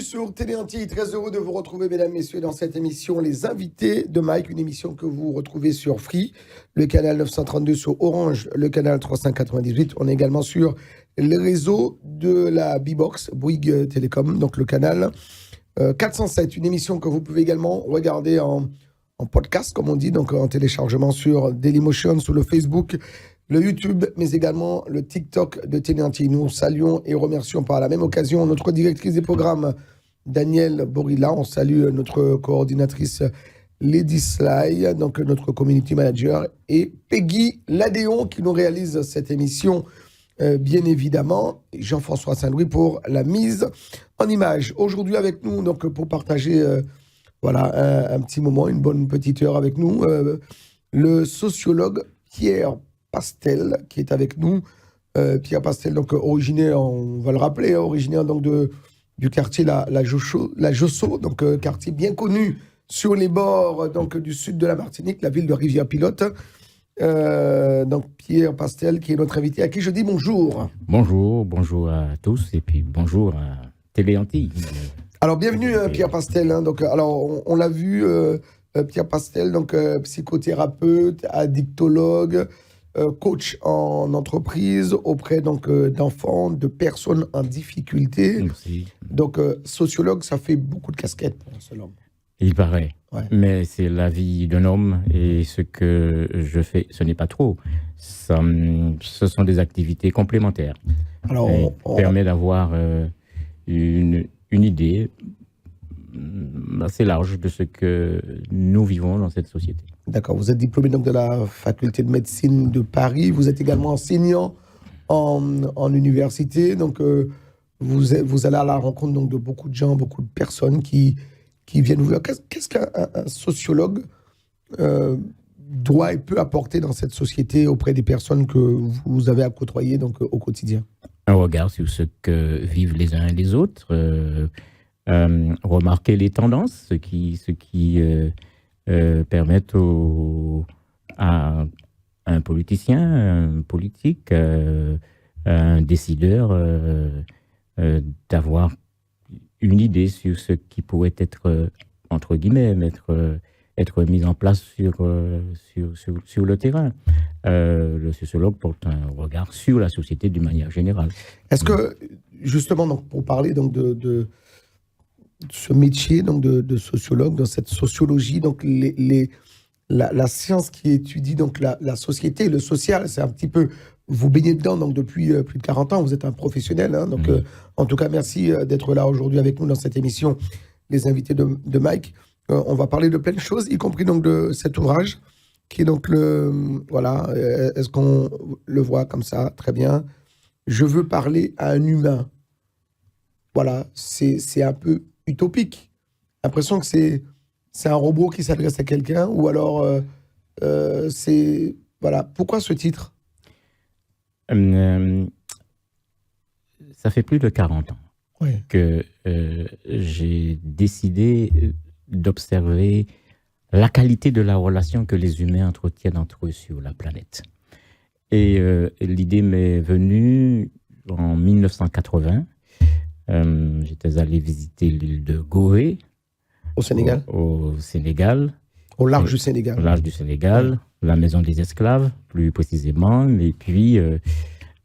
sur Télé Antilles. Très heureux de vous retrouver, mesdames, messieurs, dans cette émission Les Invités de Mike, une émission que vous retrouvez sur Free, le canal 932 sur Orange, le canal 398. On est également sur les réseaux de la B-Box, Bouygues Télécom, donc le canal 407. Une émission que vous pouvez également regarder en podcast, comme on dit, donc en téléchargement sur Dailymotion, sur le Facebook, le YouTube, mais également le TikTok de Télé Antilles. Nous saluons et remercions par la même occasion notre directrice des programmes, Danielle Borilla. On salue notre coordinatrice, Lady Sly, donc notre community manager, et Peggy Ladéon qui nous réalise cette émission, bien évidemment, et Jean-François Saint-Louis pour la mise en image. Aujourd'hui avec nous, donc pour partager un petit moment, une bonne petite heure avec nous, le sociologue Pierre Pastel qui est avec nous. Pierre Pastel, donc originaire, on va le rappeler, originaire donc du quartier la Josso, donc quartier bien connu sur les bords donc du sud de la Martinique, la ville de Rivière-Pilote. Donc Pierre Pastel qui est notre invité, à qui je dis bonjour. Bonjour à tous et puis bonjour à Télé Antilles. Alors bienvenue Pierre Pastel. Donc alors on l'a vu, Pierre Pastel, donc psychothérapeute, addictologue, coach en entreprise auprès donc d'enfants, de personnes en difficulté. Merci. Donc sociologue, ça fait beaucoup de casquettes pour un seul homme. Il paraît, Ouais. mais c'est la vie d'un homme et ce que je fais, ce n'est pas trop. Ce sont des activités complémentaires. Alors Et permet d'avoir une idée assez large de ce que nous vivons dans cette société. d'accord, vous êtes diplômé donc de la faculté de médecine de Paris. Vous êtes également enseignant en université. Donc vous allez à la rencontre donc de beaucoup de gens, beaucoup de personnes qui viennent vous voir. Qu'est-ce qu'un sociologue doit et peut apporter dans cette société auprès des personnes que vous avez à côtoyer donc au quotidien? Un regard sur ce que vivent les uns et les autres, remarquer les tendances, ce qui permettent à un politicien, un politique, un décideur d'avoir une idée sur ce qui pourrait être, entre guillemets, être mis en place sur le terrain. Le sociologue porte un regard sur la société d'une manière générale. Est-ce que, justement, donc, pour parler donc, de ce métier donc, de sociologue, dans cette sociologie, donc, la science qui étudie donc, la société, le social, c'est un petit peu... Vous baignez dedans donc, depuis plus de 40 ans, vous êtes un professionnel. Hein, donc, en tout cas, merci d'être là aujourd'hui avec nous dans cette émission, les invités de Mike. On va parler de plein de choses, y compris donc, de cet ouvrage, qui est donc le... Voilà, est-ce qu'on le voit comme ça? Très bien. Je veux parler à un humain. Voilà, c'est un peu utopique. L'impression que c'est un robot qui s'adresse à quelqu'un, ou alors c'est... Voilà, pourquoi ce titre? Ça fait plus de 40 ans Ouais. que j'ai décidé d'observer la qualité de la relation que les humains entretiennent entre eux sur la planète. Et l'idée m'est venue en 1980. J'étais allé visiter l'île de Gorée. Au Sénégal? Au Sénégal. Au large du Sénégal. Au large du Sénégal, la maison des esclaves, plus précisément. Et puis,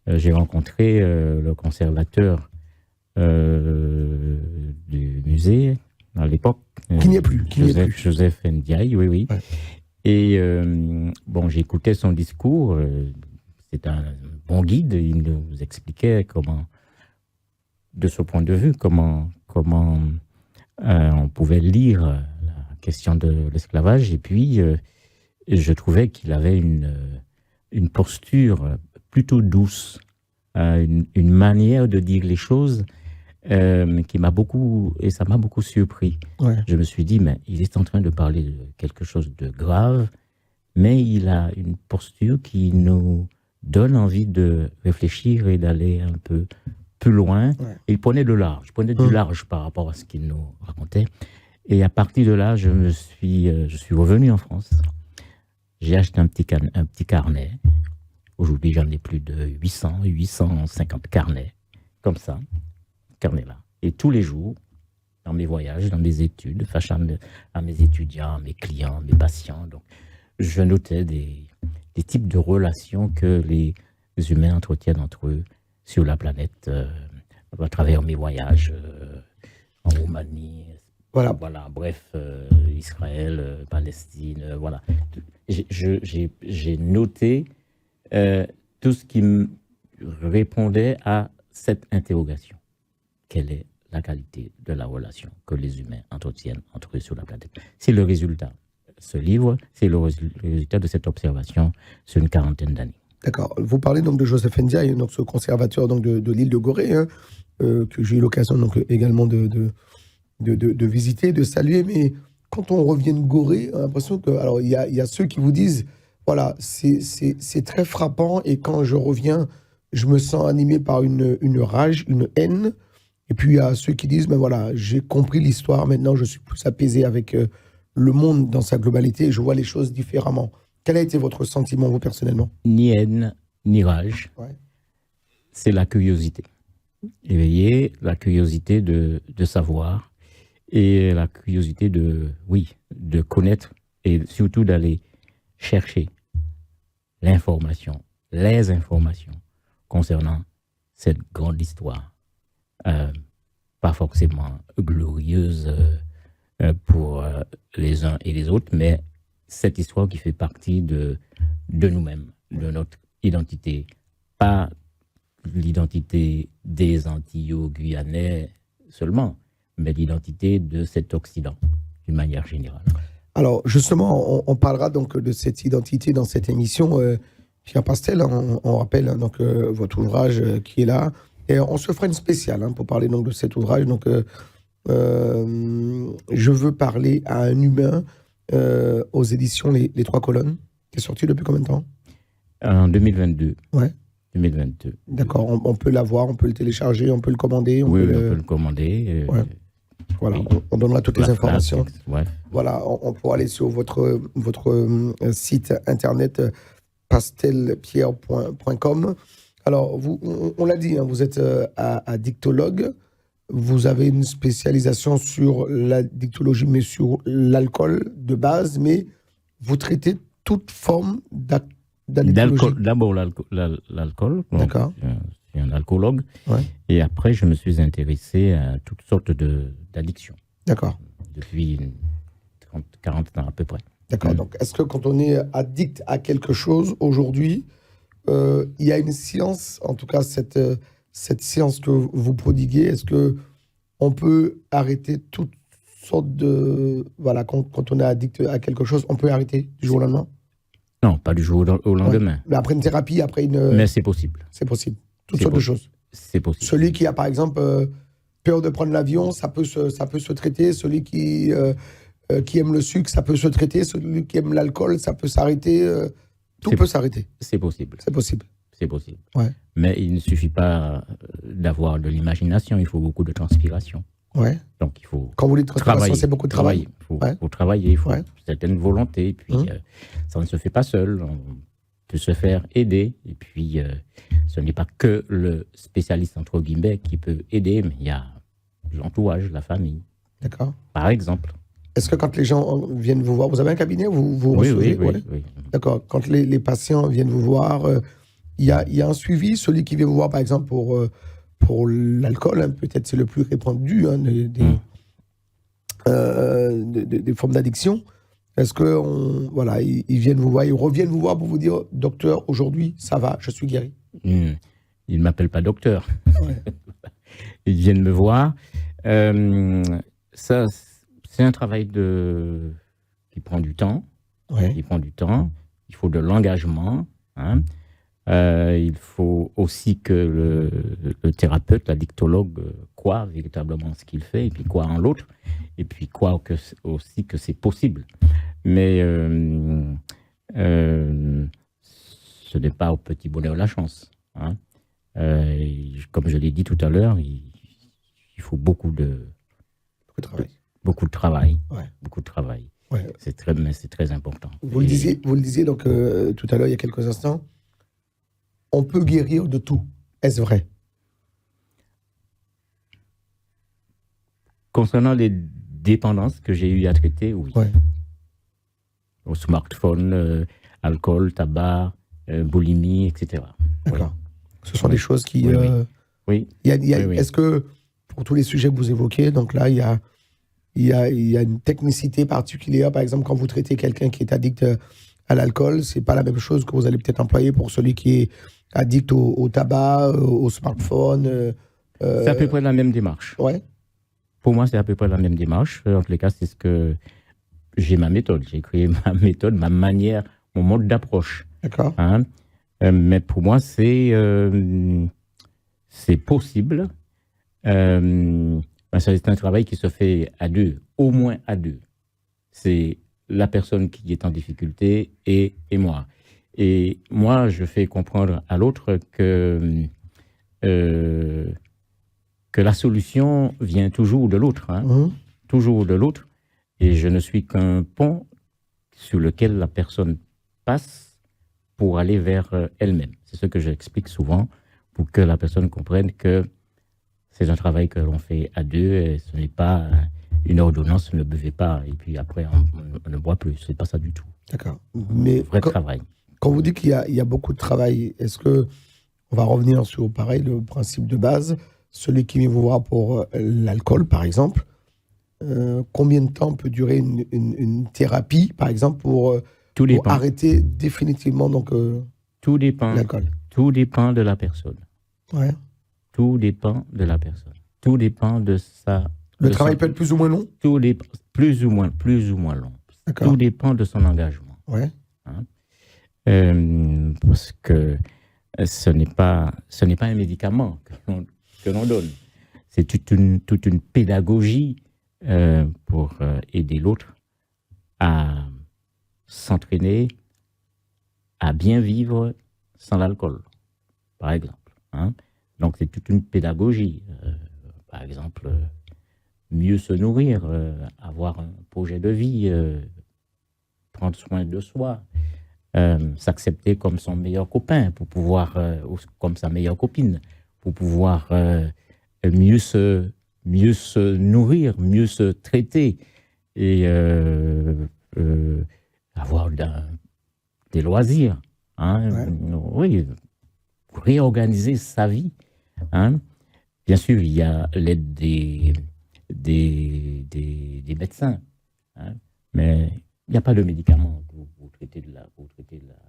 j'ai rencontré le conservateur du musée à l'époque. Qui n'y est plus. Joseph Ndiaye, oui. Ouais. Et j'écoutais son discours. C'est un bon guide. Il nous expliquait comment, de ce point de vue, comment on pouvait lire la question de l'esclavage. Et puis, je trouvais qu'il avait une posture plutôt douce, une manière de dire les choses qui m'a beaucoup, et ça m'a beaucoup surpris. Ouais. Je me suis dit, mais il est en train de parler de quelque chose de grave, mais il a une posture qui nous donne envie de réfléchir et d'aller un peu plus loin. Ouais. Et il prenait du large par rapport à ce qu'il nous racontait. Et à partir de là, je suis revenu en France. J'ai acheté un petit carnet. Aujourd'hui, j'en ai plus de 850 carnets, comme ça, carnet-là. Et tous les jours, dans mes voyages, dans mes études, face à mes étudiants, mes clients, mes patients. Donc, je notais des types de relations que les humains entretiennent entre eux sur la planète à travers mes voyages en Roumanie. Voilà. Bref, Israël, Palestine, voilà. J'ai noté tout ce qui me répondait à cette interrogation. Quelle est la qualité de la relation que les humains entretiennent entre eux sur la planète? C'est le résultat. Ce livre, c'est le résultat de cette observation sur une quarantaine d'années. D'accord. Vous parlez donc de Joseph Ndiaye, donc ce conservateur donc de l'île de Gorée, hein, que j'ai eu l'occasion donc également de visiter, de saluer. Mais quand on revient de Gorée, on a l'impression que, alors il y a ceux qui vous disent, voilà, c'est très frappant, et quand je reviens, je me sens animé par une rage, une haine. Et puis il y a ceux qui disent, mais voilà, j'ai compris l'histoire, maintenant je suis plus apaisé avec le monde dans sa globalité, et je vois les choses différemment. Quel a été votre sentiment, vous, personnellement? Ni haine, ni rage. Ouais. C'est la curiosité. Éveiller la curiosité de savoir, et la curiosité de connaître, et surtout d'aller chercher l'information, les informations concernant cette grande histoire. Pas forcément glorieuse pour les uns et les autres, mais cette histoire qui fait partie de nous-mêmes, de notre identité. Pas l'identité des Antillais-Guyanais seulement, mais l'identité de cet Occident, d'une manière générale. Alors, justement, on parlera donc de cette identité dans cette émission. Pierre Pastel, on rappelle donc, votre ouvrage qui est là. Et on se fera une spéciale pour parler donc, de cet ouvrage. Donc, je veux parler à un humain aux éditions Les Trois Colonnes, qui est sorti depuis combien de temps? En 2022. Ouais. 2022. D'accord, on peut l'avoir, on peut le télécharger, on peut le commander. On peut le commander. Ouais. Voilà, oui. on donnera toutes les informations. Ouais. Voilà, on pourra aller sur votre site internet pastelpierre.com. Alors, on l'a dit, vous êtes addictologue. Vous avez une spécialisation sur la dictologie, mais sur l'alcool de base, mais vous traitez toute forme d'addictologie. D'abord l'alcool. D'accord. Je suis un alcoologue. Ouais. Et après, je me suis intéressé à toutes sortes d'addictions. D'accord. Depuis 40 ans à peu près. D'accord. Donc, est-ce que quand on est addict à quelque chose aujourd'hui, il y a une science, en tout cas cette science que vous prodiguez, est-ce que on peut arrêter toutes sortes de... Voilà, quand on est addict à quelque chose, on peut arrêter du jour au lendemain? Non, pas du jour au lendemain. Ouais. Mais après une thérapie, après une... Mais c'est possible. C'est possible. Toutes sortes de choses. C'est possible. Celui qui a, par exemple, peur de prendre l'avion, ça peut se traiter. Celui qui aime le sucre, ça peut se traiter. Celui qui aime l'alcool, ça peut s'arrêter. Tout peut s'arrêter. C'est possible. C'est possible. C'est possible. Ouais. Mais il ne suffit pas d'avoir de l'imagination, il faut beaucoup de transpiration. Ouais. Donc il faut... Quand vous dites transpiration, c'est beaucoup de travail. Il faut travailler, il faut une certaine volonté. Et puis ça ne se fait pas seul. On peut se faire aider. Et puis ce n'est pas que le spécialiste, entre guillemets, qui peut aider, mais il y a l'entourage, la famille. D'accord. Par exemple. Est-ce que quand les gens viennent vous voir, vous avez un cabinet, vous Oui, recevez? oui. D'accord. Quand les patients viennent vous voir, il y a un suivi. Celui qui vient vous voir, par exemple, pour l'alcool, peut-être c'est le plus répandu des formes d'addiction. Est-ce que voilà, ils viennent vous voir, ils reviennent vous voir pour vous dire, docteur, aujourd'hui, ça va, je suis guéri? Ils ne m'appellent pas docteur. Ouais. Ils viennent me voir. Ça, c'est un travail qui prend du temps. Ouais. Il prend du temps. Il faut de l'engagement. Il faut aussi que le thérapeute, l'addictologue, croit véritablement en ce qu'il fait, et puis croit en l'autre, et puis croit aussi que c'est possible. Mais ce n'est pas au petit bonheur la chance. Comme je l'ai dit tout à l'heure, il faut beaucoup de travail. Ouais. Beaucoup de travail. Ouais. C'est très important. Vous le disiez donc tout à l'heure, il y a quelques instants, on peut guérir de tout. Est-ce vrai? concernant les dépendances que j'ai eu à traiter, oui. Ouais. Au smartphone, alcool, tabac, boulimie, etc. D'accord. Ce sont des choses qui... Oui, oui. Oui. Oui. Est-ce que, pour tous les sujets que vous évoquez, donc là, il y a une technicité particulière, par exemple, quand vous traitez quelqu'un qui est addict à l'alcool, c'est pas la même chose que vous allez peut-être employer pour celui qui est addict au tabac, au smartphone. C'est à peu près la même démarche. Ouais. Pour moi, c'est à peu près la même démarche. En tous les cas, c'est ce que j'ai ma méthode. J'ai créé ma méthode, ma manière, mon mode d'approche. D'accord. Hein. Mais pour moi, c'est possible. C'est un travail qui se fait à deux, au moins à deux. C'est la personne qui est en difficulté et moi. Et moi, je fais comprendre à l'autre que la solution vient toujours de l'autre. Hein, toujours de l'autre. Et je ne suis qu'un pont sur lequel la personne passe pour aller vers elle-même. C'est ce que j'explique souvent pour que la personne comprenne que c'est un travail que l'on fait à deux et ce n'est pas une ordonnance, ne buvez pas et puis après on ne boit plus. C'est pas ça du tout. D'accord. Mais vrai travail. Quand vous dites qu'il y a beaucoup de travail, est-ce que on va revenir sur pareil le principe de base, celui qui vient vous voir pour l'alcool par exemple, combien de temps peut durer une thérapie par exemple pour arrêter définitivement donc tout dépend l'alcool. Tout dépend de la personne. Ouais. Tout dépend de la personne. Tout dépend de sa... Le travail peut être plus ou moins long? Tout dépend, plus ou moins long. D'accord. Tout dépend de son engagement. Ouais. Hein? Parce que ce n'est pas un médicament que l'on donne. C'est toute une pédagogie pour aider l'autre à s'entraîner, à bien vivre sans l'alcool, par exemple. Hein? Donc, c'est toute une pédagogie. Par exemple, mieux se nourrir, avoir un projet de vie, prendre soin de soi, s'accepter comme son meilleur copain, pour pouvoir, comme sa meilleure copine, pour pouvoir mieux se nourrir, mieux se traiter et avoir des loisirs. Hein? Ouais. Oui, réorganiser sa vie. Hein? Bien sûr, il y a l'aide des médecins, hein? Mais il n'y a pas de médicaments pour traiter de la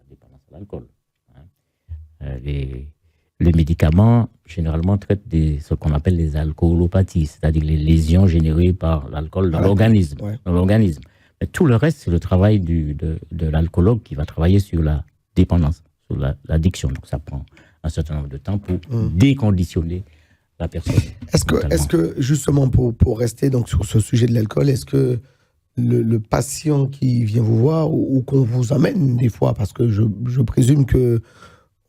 dépendance à l'alcool. Hein? Les médicaments, généralement, traitent ce qu'on appelle les alcoolopathies, c'est-à-dire les lésions générées par l'alcool dans l'organisme. Ouais. Dans l'organisme. Mais tout le reste, c'est le travail de l'alcoologue qui va travailler sur la dépendance, sur l'addiction. Donc, ça prend un certain nombre de temps pour déconditionner la personne. Est-ce que justement, pour rester donc sur ce sujet de l'alcool, est-ce que le patient qui vient vous voir ou qu'on vous amène des fois, parce que je présume que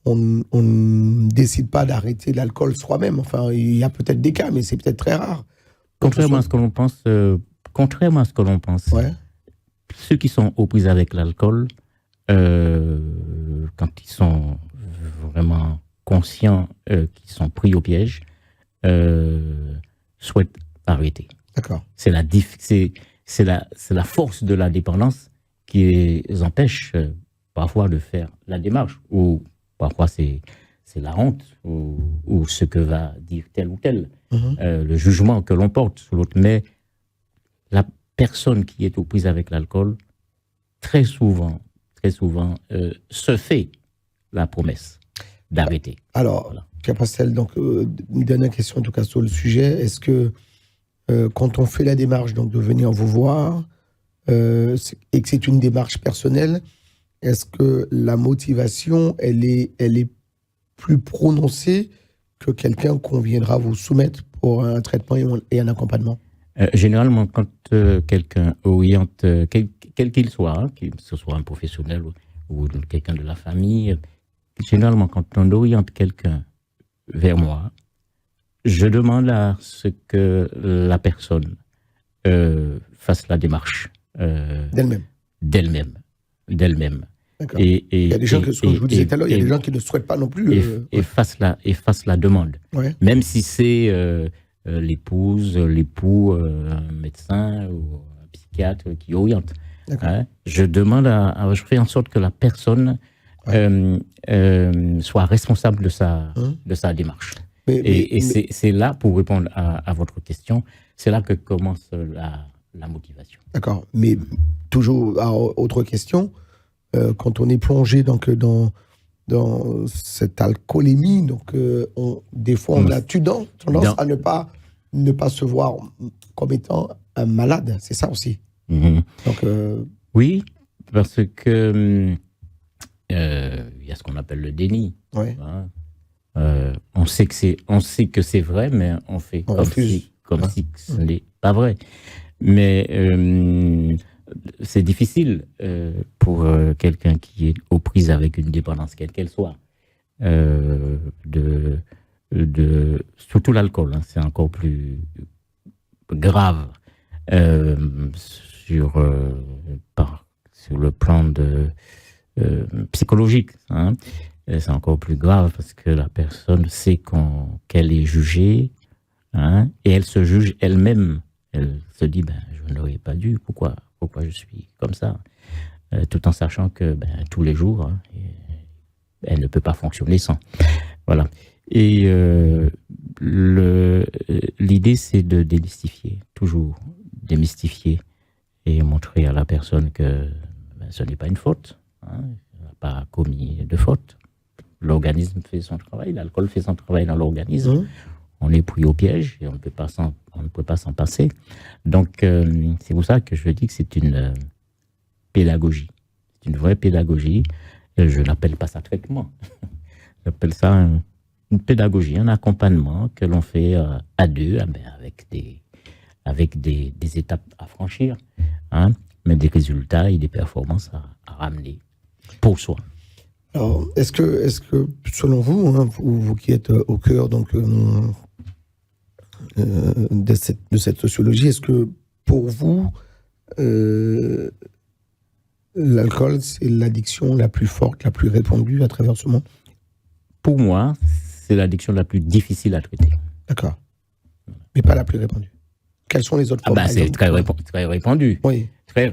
on ne décide pas d'arrêter l'alcool soi-même. Enfin, il y a peut-être des cas, mais c'est peut-être très rare. Contrairement à ce que l'on pense, ouais. Ceux qui sont aux prises avec l'alcool, quand ils sont vraiment conscients qu'ils sont pris au piège, souhaitent arrêter. D'accord. C'est la force de la dépendance qui les empêche parfois de faire la démarche, ou parfois c'est la honte, ou ce que va dire tel ou tel, le jugement que l'on porte sur l'autre. Mais la personne qui est aux prises avec l'alcool, très souvent, se fait la promesse d'arrêter. Alors, voilà. Pierre-Pascal, donc, une dernière question en tout cas sur le sujet. Est-ce que quand on fait la démarche donc, de venir vous voir, et que c'est une démarche personnelle, est-ce que la motivation, elle est plus prononcée que quelqu'un qu'on viendra vous soumettre pour un traitement et un accompagnement? Généralement, quand quelqu'un oriente, quel qu'il soit, hein, que ce soit un professionnel ou quelqu'un de la famille, généralement, quand on oriente quelqu'un vers moi, je demande à ce que la personne fasse la démarche d'elle-même. D'accord. Il y a des gens, comme je vous disais tout à l'heure, il y a des gens qui ne souhaitent pas non plus. Et fasse la demande. Ouais. Même si c'est l'épouse, l'époux, un médecin ou un psychiatre qui oriente. Hein. Je fais en sorte que la personne soit responsable de sa démarche. Mais c'est là, pour répondre à votre question, c'est là que commence la motivation. D'accord. Mais toujours, autre question, quand on est plongé donc, dans cette alcoolémie, donc des fois on a tendance à ne pas se voir comme étant un malade, c'est ça aussi. Donc, oui, parce que il y a ce qu'on appelle le déni. Ouais. Hein. On sait que c'est vrai, mais on fait comme si ce n'est pas vrai. Mais c'est difficile pour quelqu'un qui est aux prises avec une dépendance, quelle qu'elle soit, surtout l'alcool, hein, c'est encore plus grave sur le plan psychologique. Hein. C'est encore plus grave parce que la personne sait qu'elle est jugée, hein, et elle se juge elle-même. Elle se dit, je n'aurais pas dû, pourquoi je suis comme ça, tout en sachant que tous les jours, hein, elle ne peut pas fonctionner sans. Voilà. Et l'idée, c'est de démystifier, toujours démystifier et montrer à la personne que ce n'est pas une faute, hein, elle n'a pas commis de faute. L'organisme fait son travail, l'alcool fait son travail dans l'organisme. On est pris au piège et on ne peut pas s'en passer. Donc, c'est pour ça que je dis que c'est une pédagogie. C'est une vraie pédagogie. Et je n'appelle pas ça traitement. J'appelle ça une pédagogie, un accompagnement que l'on fait à deux, avec des étapes à franchir, hein, mais des résultats et des performances à ramener pour soi. Alors, est-ce que selon vous, hein, vous qui êtes au cœur donc, de cette sociologie, est-ce que pour vous, l'alcool, c'est l'addiction la plus forte, la plus répandue à travers ce monde? Pour moi, c'est l'addiction la plus difficile à traiter. D'accord. Mais pas la plus répandue. Quelles sont les autres formes? C'est très répandu. Oui. Très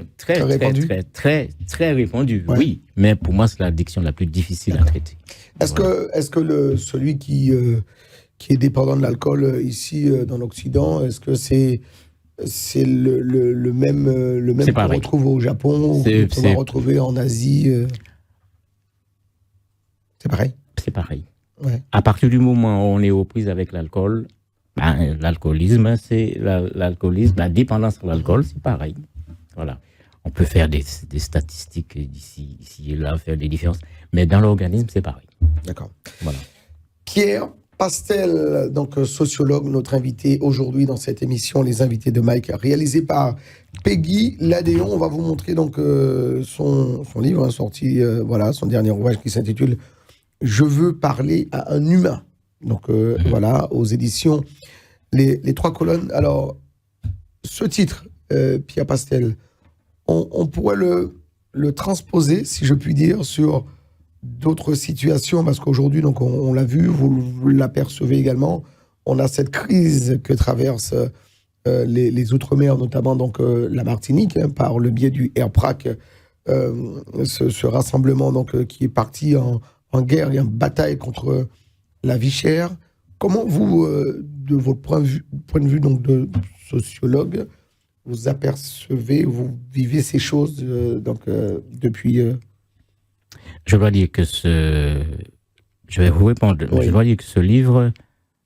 répandu, oui. Mais pour moi, c'est l'addiction la plus difficile à traiter. Est-ce que celui qui est dépendant de l'alcool ici dans l'Occident, est-ce que c'est le même qu'on retrouve au Japon ou qu'on va retrouver en Asie? C'est pareil? C'est pareil. Ouais. À partir du moment où on est aux prises avec l'alcool, l'alcoolisme, la dépendance à l'alcool, c'est pareil. Voilà. On peut faire des statistiques d'ici et là, faire des différences. Mais dans l'organisme, c'est pareil. D'accord. Voilà. Pierre Pastel, donc sociologue, notre invité aujourd'hui dans cette émission, Les Invités de Mike, réalisé par Peggy Ladéon. On va vous montrer donc son livre, sorti, son dernier ouvrage qui s'intitule « Je veux parler à un humain ». Donc voilà, aux éditions les Trois Colonnes. Alors, ce titre, Pierre Pastel, on pourrait le transposer, si je puis dire, sur d'autres situations, parce qu'aujourd'hui, donc on l'a vu, vous l'apercevez également, on a cette crise que traversent les Outre-mer, notamment donc la Martinique, hein, par le biais du RPRAC, ce rassemblement donc qui est parti en guerre et en bataille contre la vie chère. Comment vous, de votre point de vue donc de sociologue, vous apercevez, vous vivez ces choses depuis Je dois dire que je vais vous répondre. Oui. Je dois dire que ce livre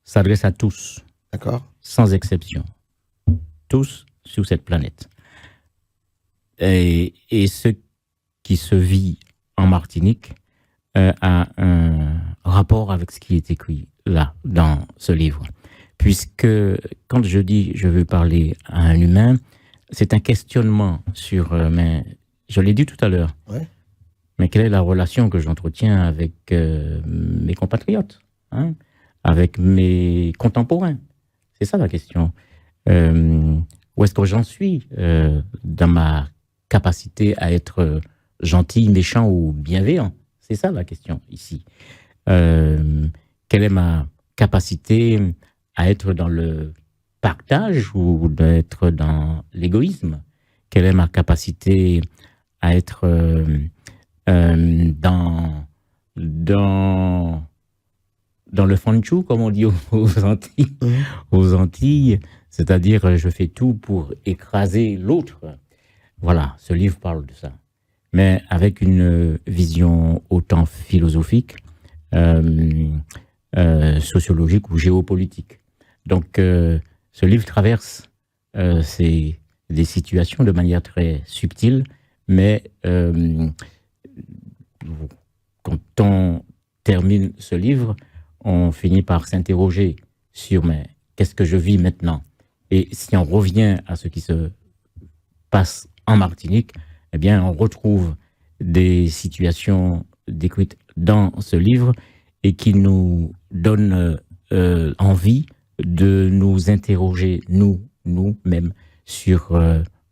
s'adresse à tous. D'accord. Sans exception. Tous sur cette planète. Et ce qui se vit en Martinique a un rapport avec ce qui est écrit là, dans ce livre. Puisque quand je dis je veux parler à un humain, c'est un questionnement sur... mais je l'ai dit tout à l'heure. Ouais. Mais quelle est la relation que j'entretiens avec mes compatriotes, hein, avec mes contemporains? C'est ça la question. Où est-ce que j'en suis dans ma capacité à être gentil, méchant ou bienveillant? C'est ça la question ici. Quelle est ma capacité à être dans le partage ou d'être dans l'égoïsme? Quelle est ma capacité à être dans dans le fanchou, comme on dit aux Antilles, aux Antilles, c'est-à-dire je fais tout pour écraser l'autre. Voilà, ce livre parle de ça, mais avec une vision autant philosophique, sociologique ou géopolitique. Donc, ce livre traverse des situations de manière très subtile, mais quand on termine ce livre, on finit par s'interroger sur mais qu'est-ce que je vis maintenant? Et si on revient à ce qui se passe en Martinique, eh bien, on retrouve des situations décrites dans ce livre et qui nous donnent envie de nous interroger, nous-mêmes, sur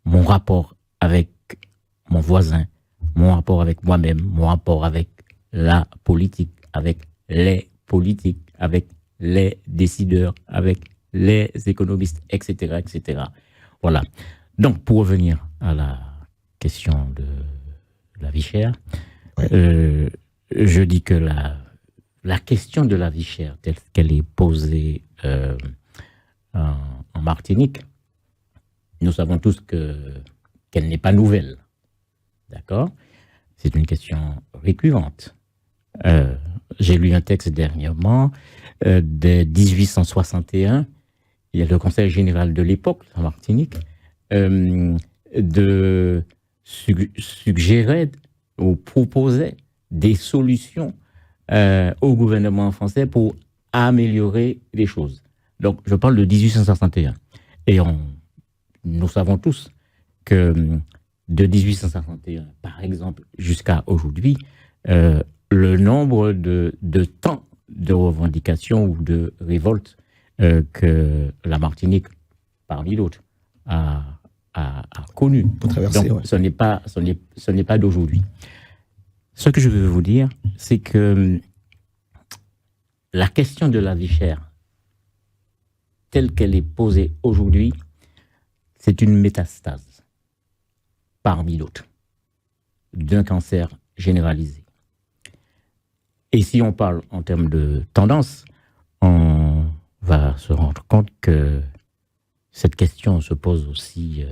mon rapport avec mon voisin, mon rapport avec moi-même, mon rapport avec la politique, avec les politiques, avec les décideurs, avec les économistes, etc., etc. Voilà. Donc, pour revenir à la question de la vie chère, je dis que la question de la vie chère, telle qu'elle est posée en Martinique, nous savons tous qu'elle n'est pas nouvelle. D'accord? C'est une question récurrente. J'ai lu un texte dernièrement de 1861. Il y a le Conseil général de l'époque en Martinique suggérait ou proposait des solutions au gouvernement français pour améliorer les choses. Donc, je parle de 1861. Et nous savons tous que de 1861, par exemple, jusqu'à aujourd'hui, le nombre de temps de revendications ou de révoltes que la Martinique, parmi d'autres, a connu. Donc, ce n'est pas d'aujourd'hui. Ce que je veux vous dire, c'est que la question de la vie chère, telle qu'elle est posée aujourd'hui, c'est une métastase, parmi d'autres, d'un cancer généralisé. Et si on parle en termes de tendance, on va se rendre compte que cette question se pose aussi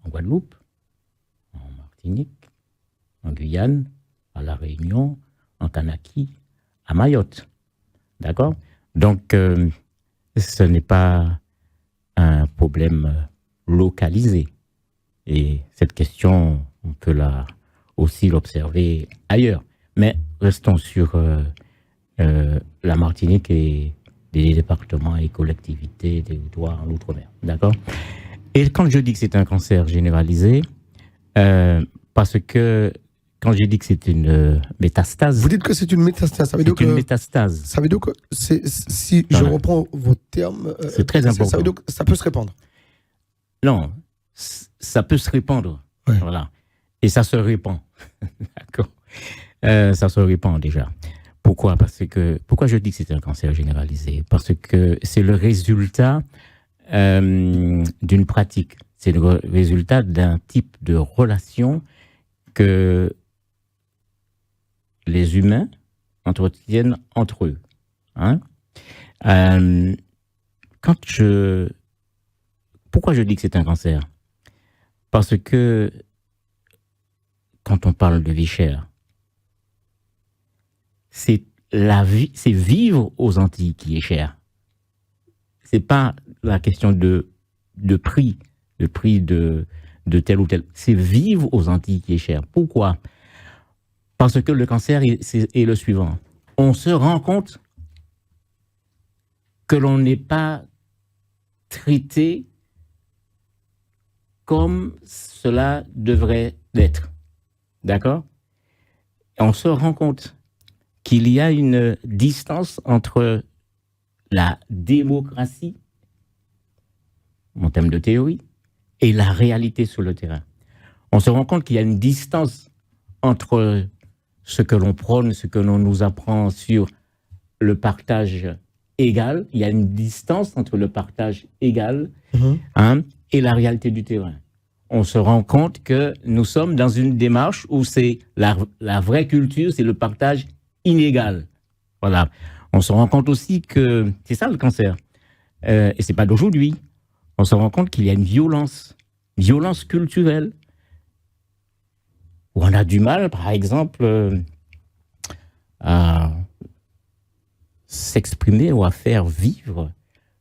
en Guadeloupe, en Martinique, en Guyane, à La Réunion, en Tanaki, à Mayotte. D'accord? Donc, ce n'est pas un problème localisé. Et cette question, on peut aussi l'observer ailleurs. Mais restons sur la Martinique et les départements et collectivités, territoires, l'outre-mer. D'accord? Et quand je dis que c'est un cancer généralisé, parce que quand je dis que c'est une métastase... Vous dites que c'est une métastase. Ça veut dire c'est une métastase. Ça veut dire que si je reprends vos termes... c'est très important. Ça veut dire que ça peut se répandre. Non, ça peut se répandre. Ouais. Voilà. Et ça se répand. D'accord? Ça se répand déjà. Pourquoi? Pourquoi je dis que c'est un cancer généralisé? Parce que c'est le résultat d'une pratique. C'est le résultat d'un type de relation que les humains entretiennent entre eux. Hein? Pourquoi je dis que c'est un cancer? Parce que quand on parle de vie chère, c'est vivre aux Antilles qui est cher. C'est pas la question de prix, le prix de tel ou tel. C'est vivre aux Antilles qui est cher. Pourquoi? Parce que le cancer est le suivant. On se rend compte que l'on n'est pas traité comme cela devrait l'être. D'accord? On se rend compte qu'il y a une distance entre la démocratie, en termes de théorie, et la réalité sur le terrain. On se rend compte qu'il y a une distance entre ce que l'on prône, ce que l'on nous apprend sur le partage égal, il y a une distance entre le partage égal Mhm. et la réalité du terrain. On se rend compte que nous sommes dans une démarche où c'est la vraie culture, c'est le partage inégal. Voilà. On se rend compte aussi que c'est ça le cancer. Et c'est pas d'aujourd'hui. On se rend compte qu'il y a une violence culturelle, où on a du mal, par exemple, à s'exprimer ou à faire vivre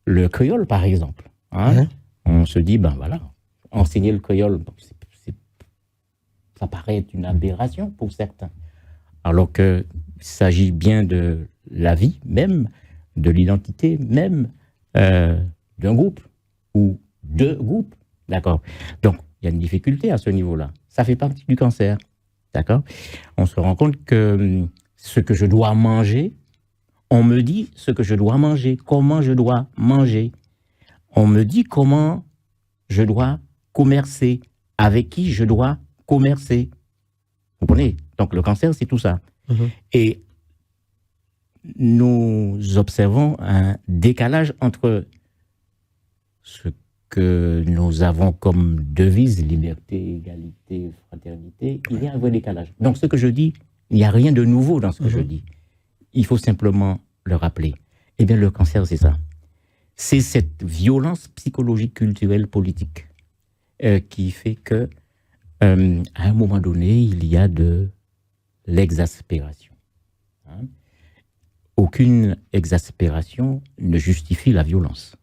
le créole, par exemple. Ouais. On se dit, ben voilà, enseigner le créole, ça paraît être une aberration pour certains. Alors qu'il s'agit bien de la vie même, de l'identité même d'un groupe ou de groupes. D'accord. Donc, il y a une difficulté à ce niveau-là. Ça fait partie du cancer. D'accord. On se rend compte que ce que je dois manger, on me dit ce que je dois manger, comment je dois manger. On me dit comment je dois commercer, avec qui je dois commercer. Vous comprenez? Donc, le cancer, c'est tout ça. Mhm. Et nous observons un décalage entre ce que nous avons comme devise, liberté, égalité, fraternité. Il y a un vrai décalage. Donc, ce que je dis, il n'y a rien de nouveau dans ce que je dis. Il faut simplement le rappeler. Eh bien, le cancer, c'est ça. C'est cette violence psychologique, culturelle, politique qui fait que, à un moment donné, il y a de l'exaspération. Aucune exaspération ne justifie la violence.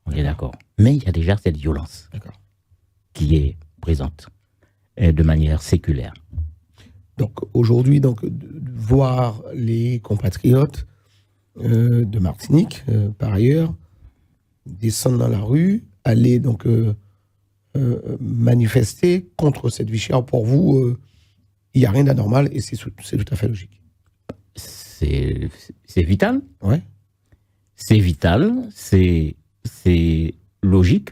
On est d'accord. Mais il y a déjà cette violence qui est présente de manière séculaire. Donc aujourd'hui, voir les compatriotes de Martinique, par ailleurs, descendre dans la rue, aller manifester contre cette vie chère, pour vous, il n'y a rien d'anormal et c'est tout à fait logique. C'est vital. Ouais. C'est vital, c'est logique.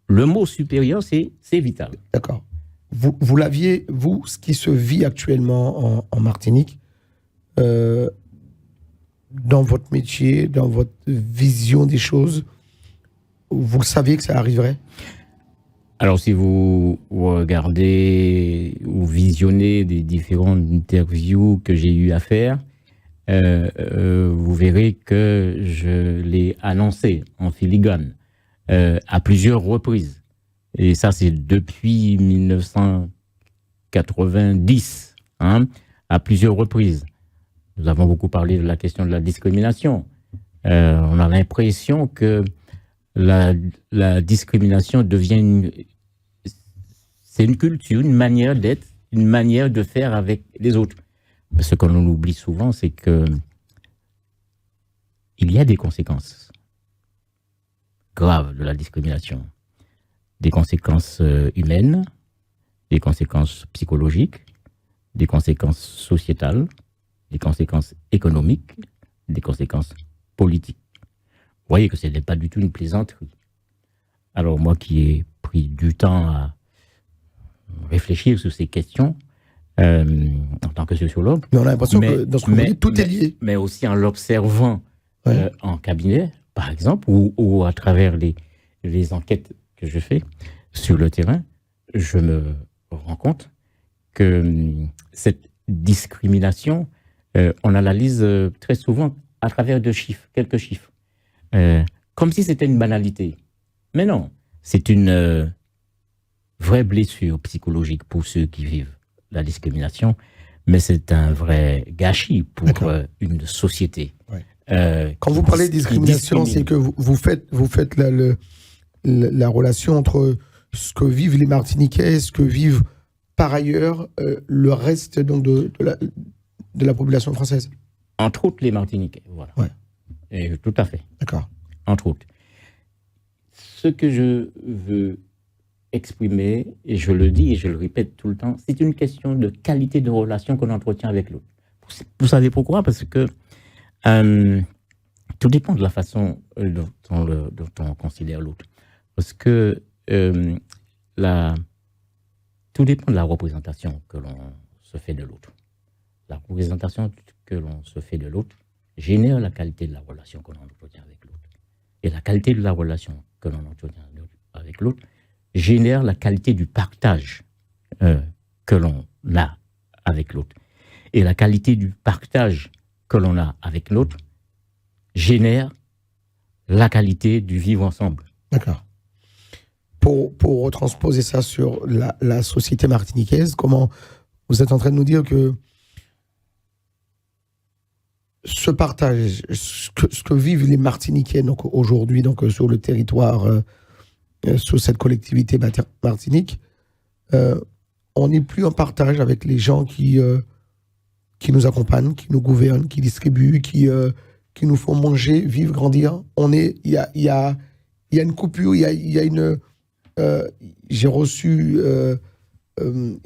Le mot supérieur, c'est vital. D'accord. Vous l'aviez, vous, ce qui se vit actuellement en Martinique, dans votre métier, dans votre vision des choses, vous le saviez que ça arriverait? Alors, si vous regardez ou visionnez des différentes interviews que j'ai eu à faire, vous verrez que je l'ai annoncé en filigrane à plusieurs reprises. Et ça, c'est depuis 1990, à plusieurs reprises. Nous avons beaucoup parlé de la question de la discrimination. On a l'impression que la discrimination devient c'est une culture, une manière d'être, une manière de faire avec les autres. Mais ce qu'on oublie souvent, c'est que il y a des conséquences graves de la discrimination. Des conséquences humaines, des conséquences psychologiques, des conséquences sociétales, des conséquences économiques, des conséquences politiques. Vous voyez que ce n'est pas du tout une plaisanterie. Alors moi qui ai pris du temps à réfléchir sur ces questions, en tant que sociologue. Mais on a l'impression que dans ce que vous dites, tout est lié. Mais aussi en l'observant en cabinet, par exemple, ou à travers les enquêtes que je fais sur le terrain, je me rends compte que cette discrimination, on l'analyse très souvent à travers quelques chiffres, comme si c'était une banalité. Mais non, c'est une vraie blessure psychologique pour ceux qui vivent la discrimination, mais c'est un vrai gâchis pour une société. Ouais. Quand vous parlez de discrimination, c'est que vous faites la relation entre ce que vivent les Martiniquais, ce que vivent par ailleurs le reste donc, de la population française. Entre autres les Martiniquais, voilà. Ouais. Et, tout à fait. D'accord. Entre autres. Ce que je veux exprimer, et je le dis et je le répète tout le temps, c'est une question de qualité de relation qu'on entretient avec l'autre. Vous savez pourquoi? Parce que tout dépend de la façon dont on considère l'autre. Parce que tout dépend de la représentation que l'on se fait de l'autre. La représentation que l'on se fait de l'autre génère la qualité de la relation que l'on entretient avec l'autre. Et la qualité de la relation que l'on entretient avec l'autre génère la qualité du partage que l'on a avec l'autre. Et la qualité du partage que l'on a avec l'autre génère la qualité du vivre ensemble. D'accord. Pour retransposer ça sur la société martiniquaise, comment vous êtes en train de nous dire que ce partage, ce que vivent les Martiniquais donc, aujourd'hui donc, sur le territoire, sur cette collectivité Martinique, on n'est plus en partage avec les gens qui nous accompagnent, qui nous gouvernent, qui distribuent, qui nous font manger, vivre, grandir. Il y a une coupure, il y a une... j'ai reçu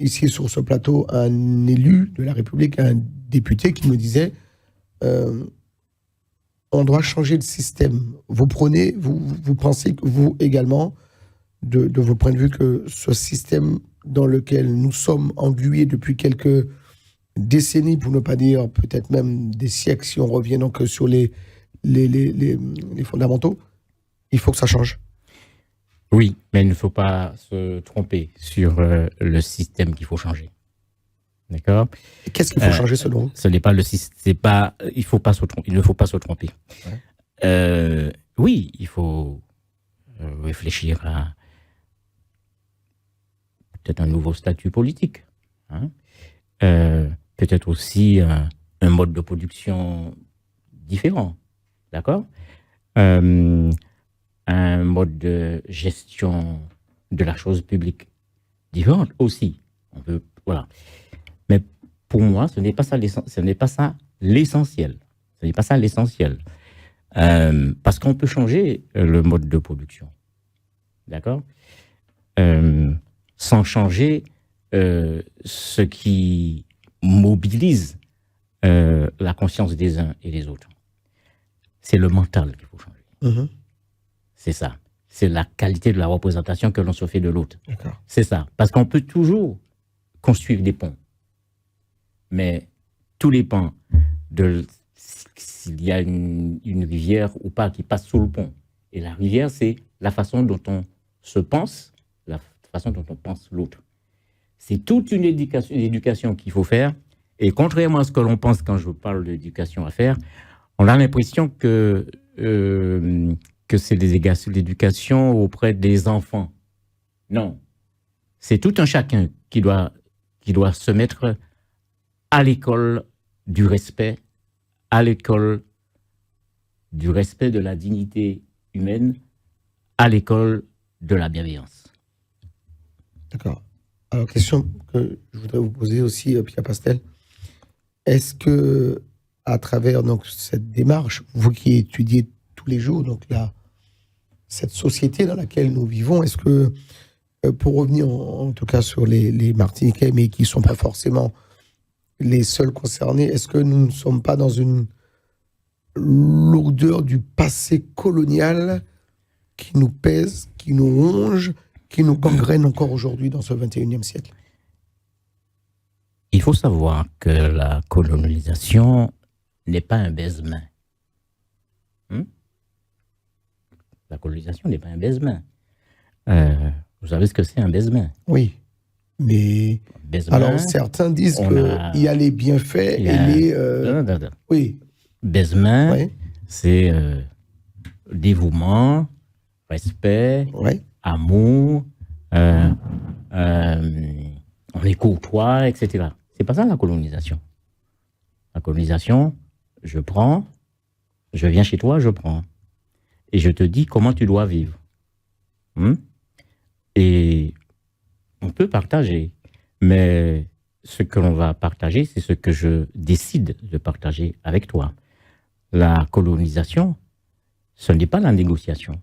ici sur ce plateau un élu de la République, un député qui me disait on doit changer de système. Vous pensez que vous également, de votre point de vue, que ce système dans lequel nous sommes englués depuis quelques décennies, pour ne pas dire peut-être même des siècles, si on revient donc sur les fondamentaux, il faut que ça change. Oui, mais il ne faut pas se tromper sur le système qu'il faut changer. D'accord ? Qu'est-ce qu'il faut changer selon vous ? Ce n'est pas le système. Il ne faut pas se tromper. Ouais. Oui, il faut réfléchir à peut-être un nouveau statut politique. Hein ? Peut-être aussi un mode de production différent. D'accord ? Un mode de gestion de la chose publique différente aussi. Voilà. Mais pour moi, ce n'est pas ça l'essentiel. Ce n'est pas ça l'essentiel. Parce qu'on peut changer le mode de production. D'accord ? Sans changer ce qui mobilise la conscience des uns et des autres. C'est le mental qu'il faut changer. Mmh. C'est ça. C'est la qualité de la représentation que l'on se fait de l'autre. D'accord. C'est ça. Parce qu'on peut toujours construire des ponts. Mais tout dépend de s'il y a une rivière ou pas qui passe sous le pont. Et la rivière, c'est la façon dont on se pense, la façon dont on pense l'autre. C'est toute une éducation qu'il faut faire. Et contrairement à ce que l'on pense quand je parle d'éducation à faire, on a l'impression que c'est l'éducation auprès des enfants. Non. C'est tout un chacun qui doit se mettre à l'école du respect, à l'école du respect de la dignité humaine, à l'école de la bienveillance. D'accord. Alors, question que je voudrais vous poser aussi, Pierre Pastel. Est-ce que, à travers donc, cette démarche, vous qui étudiez tous les jours donc, cette société dans laquelle nous vivons, est-ce que, pour revenir en tout cas sur les Martiniquais, mais qui ne sont pas forcément les seuls concernés, est-ce que nous ne sommes pas dans une lourdeur du passé colonial qui nous pèse, qui nous ronge, qui nous gangrène encore aujourd'hui dans ce 21e siècle? Il faut savoir que la colonisation n'est pas un baise-main. La colonisation n'est pas un baise-main. Vous savez ce que c'est un baise-main? Oui, mais alors certains disent qu'il y a les bienfaits et les... Non. Oui. Baise-main, oui. C'est dévouement, respect, oui. Amour, on est courtois, etc. C'est pas ça la colonisation. La colonisation, je prends, je viens chez toi, je prends. Et je te dis comment tu dois vivre. Et on peut partager, mais ce que l'on va partager, c'est ce que je décide de partager avec toi. La colonisation, ce n'est pas la négociation.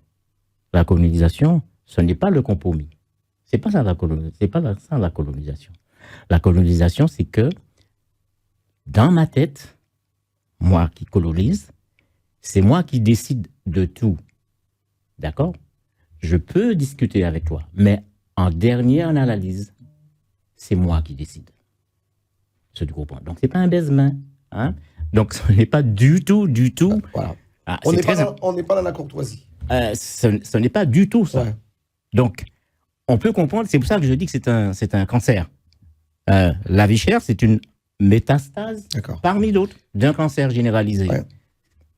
La colonisation, ce n'est pas le compromis. C'est pas ça la colonisation. La colonisation, c'est que dans ma tête, moi qui colonise, c'est moi qui décide de tout. D'accord ? Je peux discuter avec toi, mais en dernière analyse, c'est moi qui décide. Tu comprends ? Donc, c'est pas un baise-main. Hein ? Donc, ce n'est pas du tout. Voilà. Ah, On c'est n'est très pas dans la courtoisie. ce n'est pas du tout ça. Ouais. Donc, on peut comprendre, c'est pour ça que je dis que c'est un cancer. La vie chère, c'est une métastase D'accord. parmi d'autres d'un cancer généralisé. Ouais.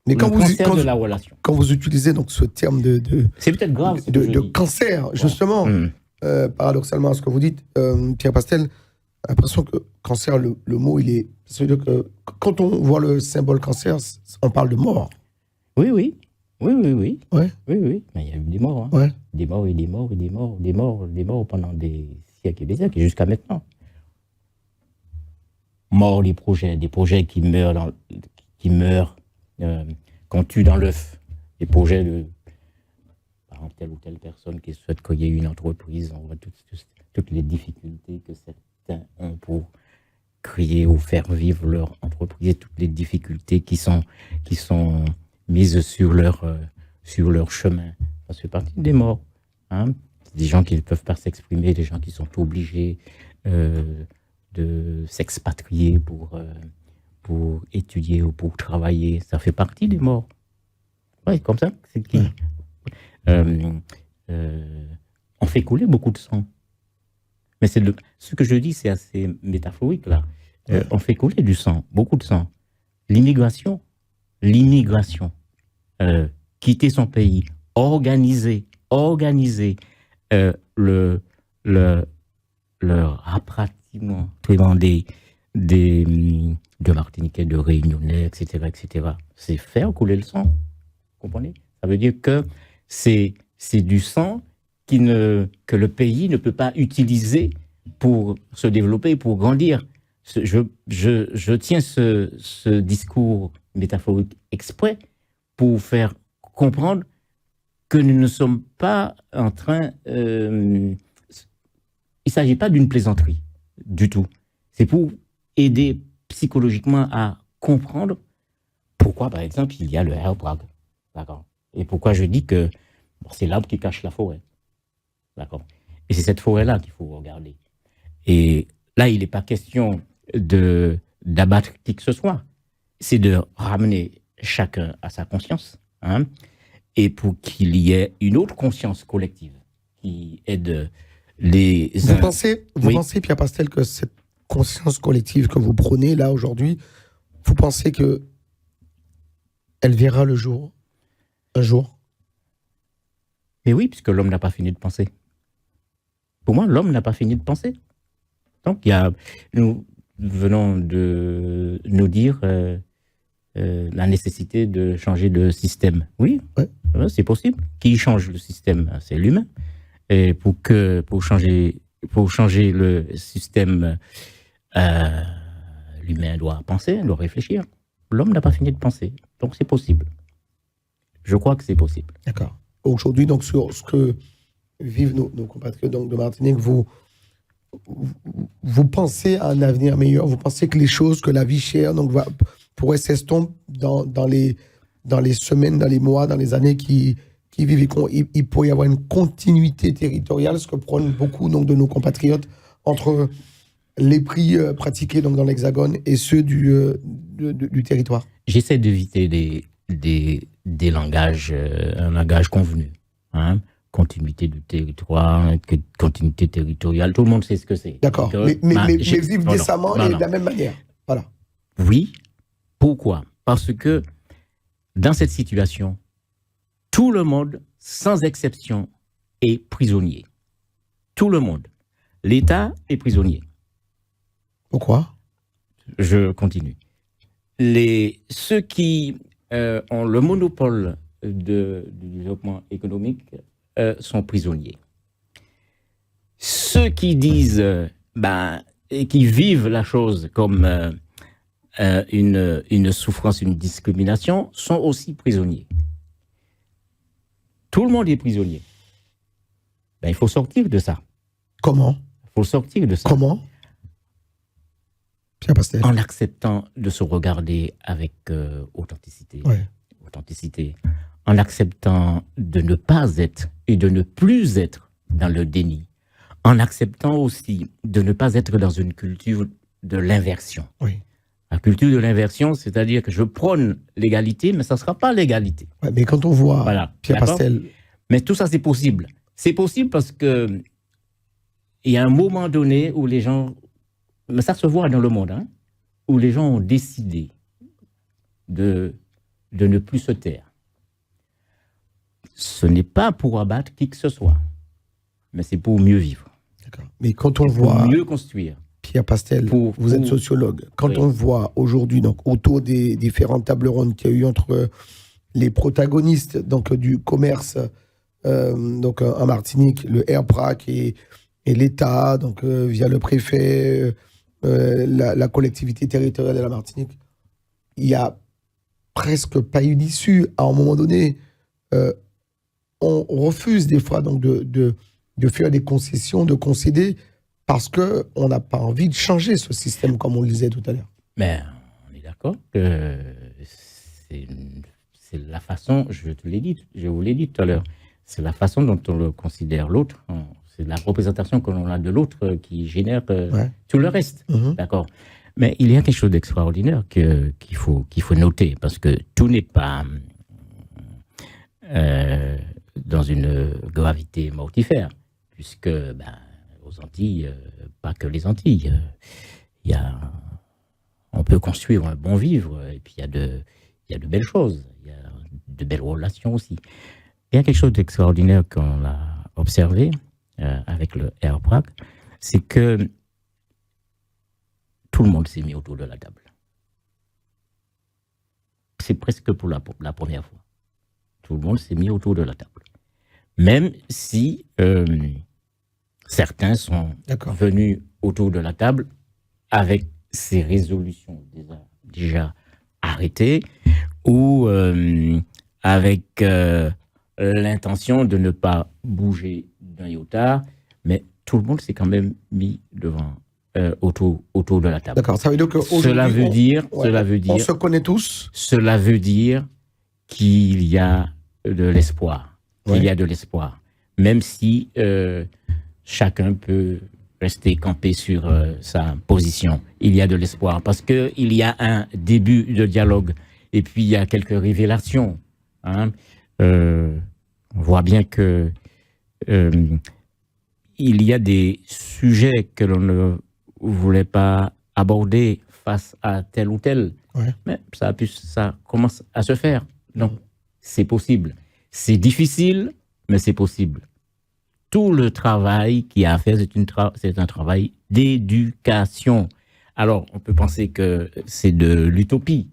Mais Le quand cancer de la relation. quand vous utilisez donc ce terme C'est peut-être grave ce que je de dis. cancer, justement, paradoxalement à ce que vous dites, Pierre Pastel, l'impression que cancer, le mot, il est. C'est-à-dire que quand on voit le symbole cancer, on parle de mort. Oui. Ouais. Oui. Mais il y a eu des morts. Hein. Ouais. Des morts pendant des siècles et des siècles, et jusqu'à maintenant. Morts des projets qui meurent, qu'on tue dans l'œuf. Des projets de par exemple, telle ou telle personne qui souhaite qu'il y ait une entreprise. On voit toutes les difficultés que certains ont pour créer ou faire vivre leur entreprise, toutes les difficultés qui sont mises sur leur chemin. Ça fait partie des morts. Hein? Des gens qui ne peuvent pas s'exprimer, des gens qui sont obligés de s'expatrier pour étudier ou pour travailler. Ça fait partie des morts. Ouais, comme ça. On fait couler beaucoup de sang. Mais ce que je dis, c'est assez métaphorique là. On fait couler du sang, beaucoup de sang. L'immigration, quitter son pays, organiser le rapatriement de Martiniquais, de Réunionnais, etc. C'est faire couler le sang. Vous comprenez? Ça veut dire que c'est du sang que le pays ne peut pas utiliser pour se développer, pour grandir. Je tiens ce discours métaphorique exprès pour faire comprendre que nous ne sommes pas en train... il ne s'agit pas d'une plaisanterie du tout. C'est pour aider psychologiquement à comprendre pourquoi, par exemple, il y a le Heilbronn. D'accord. Et pourquoi je dis que c'est l'arbre qui cache la forêt. D'accord. Et c'est cette forêt-là qu'il faut regarder. Et là, il n'est pas question d'abattre qui que ce soit. C'est de ramener chacun à sa conscience. Hein, et pour qu'il y ait une autre conscience collective qui aide les... Vous pensez, Pierre Pastel, que cette conscience collective que vous prônez là aujourd'hui, vous pensez que elle verra le jour, un jour? Mais oui, puisque l'homme n'a pas fini de penser. Pour moi, l'homme n'a pas fini de penser. Donc, nous venons de nous dire la nécessité de changer de système. Oui, c'est possible. Qui change le système? C'est l'humain. Et pour changer le système, l'humain doit penser, doit réfléchir. L'homme n'a pas fini de penser. Donc, c'est possible. Je crois que c'est possible. D'accord. Aujourd'hui, donc, sur ce que vivent nos compatriotes donc, de Martinique, vous pensez à un avenir meilleur? Vous pensez que la vie chère donc, pourrait s'estomper dans les semaines, dans les mois, dans les années qui vivent, et il pourrait y avoir une continuité territoriale, ce que prônent beaucoup donc, de nos compatriotes, entre les prix pratiqués donc, dans l'Hexagone et ceux du territoire? J'essaie d'éviter des langages, un langage convenu. Hein? Continuité du territoire, continuité territoriale, tout le monde sait ce que c'est. D'accord, mais vivre décemment et de la même manière. Voilà. Oui. Pourquoi? Parce que dans cette situation, tout le monde, sans exception, est prisonnier. Tout le monde. L'État est prisonnier. Pourquoi? Je continue. Ceux qui ont le monopole du développement économique sont prisonniers. Ceux qui disent, et qui vivent la chose comme une souffrance, une discrimination, sont aussi prisonniers. Tout le monde est prisonnier. Il faut sortir de ça. Comment? Il faut sortir de ça. Comment? Pierre Pastel. En acceptant de se regarder avec authenticité. Ouais. Authenticité. En acceptant de ne pas être et de ne plus être dans le déni. En acceptant aussi de ne pas être dans une culture de l'inversion. Oui. La culture de l'inversion, c'est-à-dire que je prône l'égalité, mais ça ne sera pas l'égalité. Ouais, mais quand on voit Voilà. Pierre D'accord. Pastel... Mais tout ça, c'est possible. C'est possible parce que il y a un moment donné où les gens, mais ça se voit dans le monde, hein, où les gens ont décidé de ne plus se taire. Ce n'est pas pour abattre qui que ce soit, mais c'est pour mieux vivre. D'accord. Mais quand on Pour voit... mieux construire. Pierre Pastel, vous êtes sociologue. Quand oui. on voit aujourd'hui, donc, autour des différentes tables rondes qu'il y a eu entre les protagonistes donc, du commerce donc, en Martinique, le AirPrac et l'État, donc, via le préfet, la collectivité territoriale de la Martinique, il n'y a presque pas eu d'issue. À un moment donné, on refuse des fois donc, de faire des concessions, de concéder, parce qu'on n'a pas envie de changer ce système, comme on le disait tout à l'heure. Mais on est d'accord que c'est la façon, je vous l'ai dit tout à l'heure, c'est la façon dont on le considère l'autre, c'est la représentation que l'on a de l'autre qui génère tout le reste. D'accord. Mais il y a quelque chose d'extraordinaire qu'il faut noter, parce que tout n'est pas dans une gravité mortifère, puisque aux Antilles, pas que les Antilles, on peut construire un bon vivre, et puis il y a de belles choses, il y a de belles relations aussi. Il y a quelque chose d'extraordinaire qu'on a observé avec le AirPrac, c'est que tout le monde s'est mis autour de la table. C'est presque pour la première fois. Tout le monde s'est mis autour de la table. Même si certains sont venus autour de la table avec ces résolutions déjà arrêtées ou avec l'intention de ne pas bouger d'un iota, mais tout le monde s'est quand même mis autour de la table. D'accord, ça veut dire que cela veut dire, on se connaît tous. Cela veut dire qu'il y a de l'espoir. Il y a de l'espoir. Même si chacun peut rester campé sur sa position, il y a de l'espoir. Parce qu'il y a un début de dialogue et puis il y a quelques révélations. Hein. On voit bien que il y a des sujets que l'on ne voulait pas aborder face à tel ou tel. Mais ça commence à se faire. Donc, c'est possible. C'est difficile, mais c'est possible. Tout le travail qu'il y a à faire, c'est un travail d'éducation. Alors, on peut penser que c'est de l'utopie.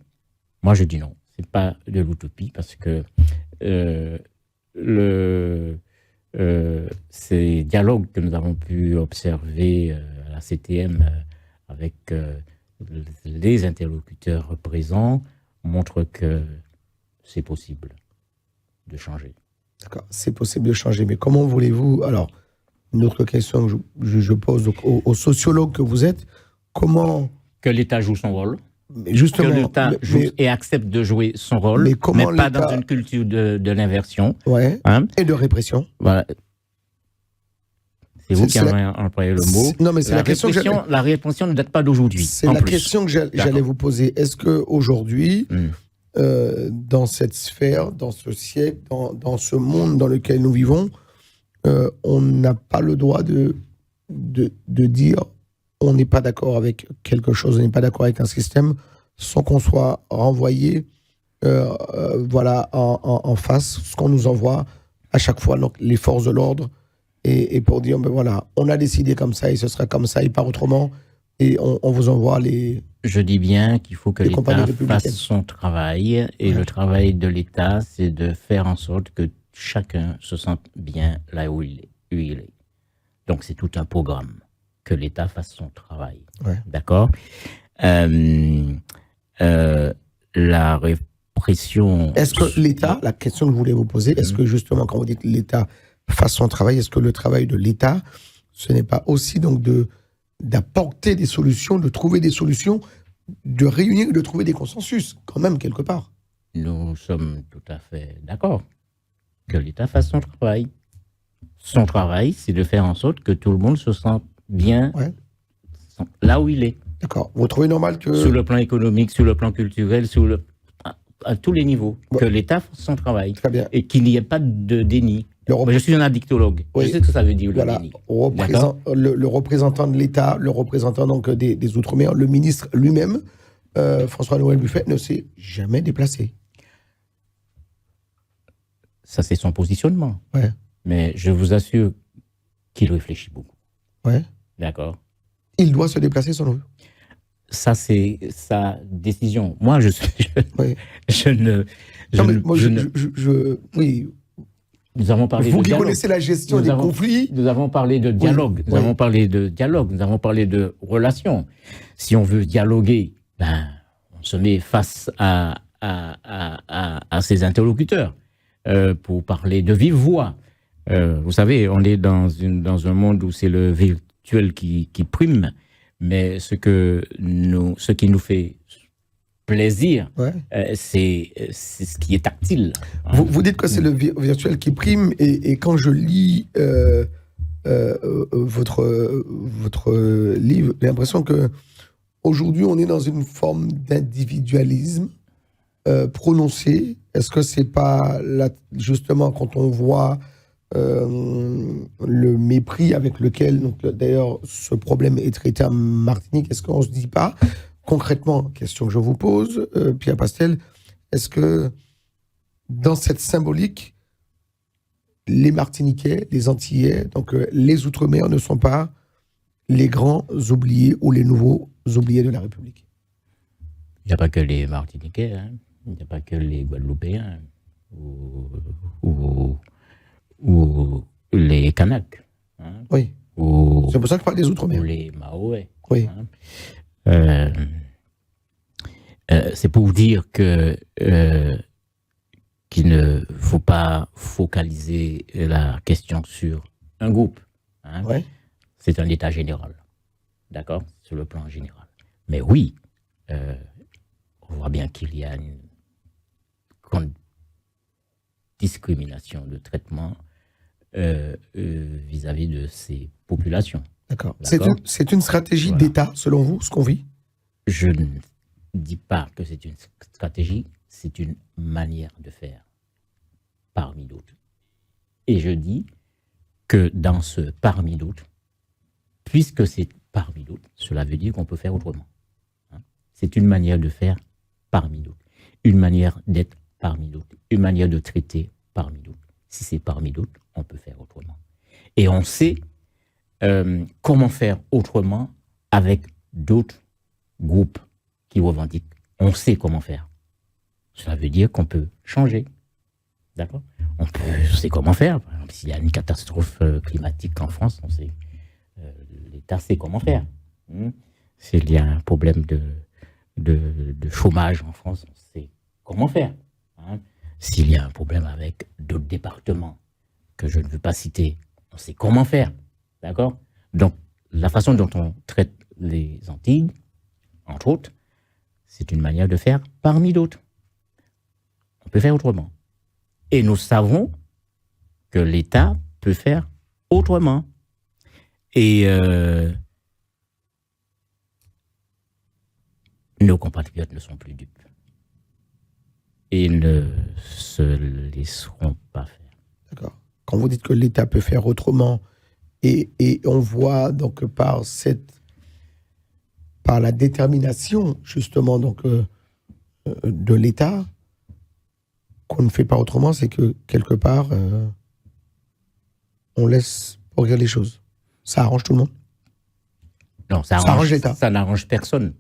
Moi, je dis non. C'est pas de l'utopie parce que ces dialogues que nous avons pu observer à la CTM avec les interlocuteurs présents montrent que c'est possible de changer. D'accord, c'est possible de changer, mais comment voulez-vous... Alors, une autre question que je pose aux sociologues que vous êtes, comment... Que l'État joue son rôle, justement, que l'État joue et accepte de jouer son rôle, mais pas dans une culture de l'inversion. Hein? Et de répression. Voilà. C'est vous qui avez employé le mot. Non, mais c'est la question la répression ne date pas d'aujourd'hui. C'est la question que j'allais vous poser. Est-ce qu'aujourd'hui... dans cette sphère, dans ce siècle, dans ce monde dans lequel nous vivons, on n'a pas le droit de dire on n'est pas d'accord avec quelque chose, on n'est pas d'accord avec un système, sans qu'on soit renvoyé en face, ce qu'on nous envoie à chaque fois, donc les forces de l'ordre, et pour dire, on a décidé comme ça, et ce sera comme ça, et pas autrement, et on vous envoie les... Je dis bien qu'il faut que l'État fasse son travail. Et le travail de l'État, c'est de faire en sorte que chacun se sente bien là où il est. Donc, c'est tout un programme. Que l'État fasse son travail. D'accord ? La répression... Est-ce que l'État, la question que je voulais vous poser, est-ce que justement, quand vous dites que l'État fasse son travail, est-ce que le travail de l'État, ce n'est pas aussi donc d'apporter des solutions, de trouver des solutions, de réunir et de trouver des consensus, quand même, quelque part? Nous sommes tout à fait d'accord que l'État fasse son travail. Son travail, c'est de faire en sorte que tout le monde se sente bien là où il est. D'accord. Vous trouvez normal que... Sur le plan économique, sur le plan culturel, à tous les niveaux, que l'État fasse son travail. Très bien. Et qu'il n'y ait pas de déni. Moi, je suis un addictologue. Oui. Je sais ce que ça veut dire, le Voilà. déni. Le représentant de l'État, le représentant donc des Outre-mer, le ministre lui-même, François-Noël Buffet, ne s'est jamais déplacé. Ça, c'est son positionnement. Ouais. Mais je vous assure qu'il réfléchit beaucoup. Ouais. D'accord. Il doit se déplacer selon vous. Ça, c'est sa décision. Moi, Oui. Oui. Nous avons parlé vous de qui dialogue. connaissez la gestion des conflits. Nous avons parlé de dialogue. Nous avons parlé de dialogue. Nous avons parlé de relations. Si on veut dialoguer, on se met face à ses interlocuteurs pour parler de vive voix. Vous savez, on est dans un monde où c'est le virtuel qui prime, mais ce qui nous fait plaisir, c'est ce qui est tactile. Vous dites que c'est le virtuel qui prime, et quand je lis votre livre, j'ai l'impression que aujourd'hui on est dans une forme d'individualisme prononcé. Est-ce que c'est pas justement quand on voit le mépris avec lequel, d'ailleurs, ce problème est traité en Martinique, est-ce qu'on ne se dit pas concrètement, question que je vous pose, Pierre Pastel, est-ce que dans cette symbolique, les Martiniquais, les Antillais, donc les Outre-mer ne sont pas les grands oubliés ou les nouveaux oubliés de la République? Il n'y a pas que les Martiniquais, hein. Il n'y a pas que les Guadeloupéens ou les Kanaks. Hein. Oui. C'est pour ça que je parle des Outre-mer. Ou les Mahorais. Oui. Hein. C'est pour dire que qu'il ne faut pas focaliser la question sur un groupe. Hein. Ouais. C'est un état général. D'accord? Sur le plan général. Mais oui, on voit bien qu'il y a une grande discrimination de traitement vis-à-vis de ces populations. D'accord. C'est une stratégie d'État, selon vous, ce qu'on vit? Je ne dis pas que c'est une stratégie, c'est une manière de faire, parmi d'autres. Et je dis que dans ce parmi d'autres, puisque c'est parmi d'autres, cela veut dire qu'on peut faire autrement. Hein? C'est une manière de faire parmi d'autres, une manière d'être parmi d'autres, une manière de traiter parmi d'autres. Si c'est parmi d'autres, on peut faire autrement. Et on sait comment faire autrement avec d'autres groupes qui revendiquent. On sait comment faire. Cela veut dire qu'on peut changer. D'accord? On sait comment faire. Par exemple, s'il y a une catastrophe climatique en France, on sait, l'État sait comment faire. S'il y a un problème de chômage en France, on sait comment faire. Hein? S'il y a un problème avec d'autres départements que je ne veux pas citer, on sait comment faire. D'accord? Donc, la façon dont on traite les Antilles, entre autres, c'est une manière de faire parmi d'autres. On peut faire autrement. Et nous savons que l'État peut faire autrement. Et nos compatriotes ne sont plus dupes. Et ne se laisseront pas faire. D'accord. Quand vous dites que l'État peut faire autrement, et on voit donc par la détermination justement donc de l'État qu'on ne fait pas autrement, c'est que quelque part on laisse pourrir les choses. Ça arrange tout le monde? Non, ça arrange l'État. Ça n'arrange personne,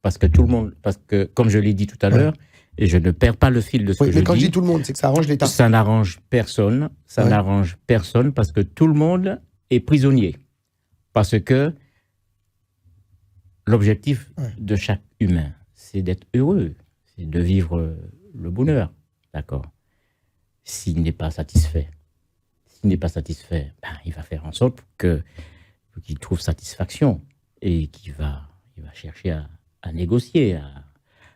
parce que tout le monde, parce que comme je l'ai dit tout à l'heure, et je ne perds pas le fil de ce que je dis. Mais quand je dis tout le monde, c'est que ça arrange l'État. Ça n'arrange personne. Ça n'arrange personne parce que tout le monde est prisonnier. Parce que l'objectif de chaque humain, c'est d'être heureux, c'est de vivre le bonheur. D'accord? S'il n'est pas satisfait, il va faire en sorte qu'il trouve satisfaction et qu'il va chercher à négocier,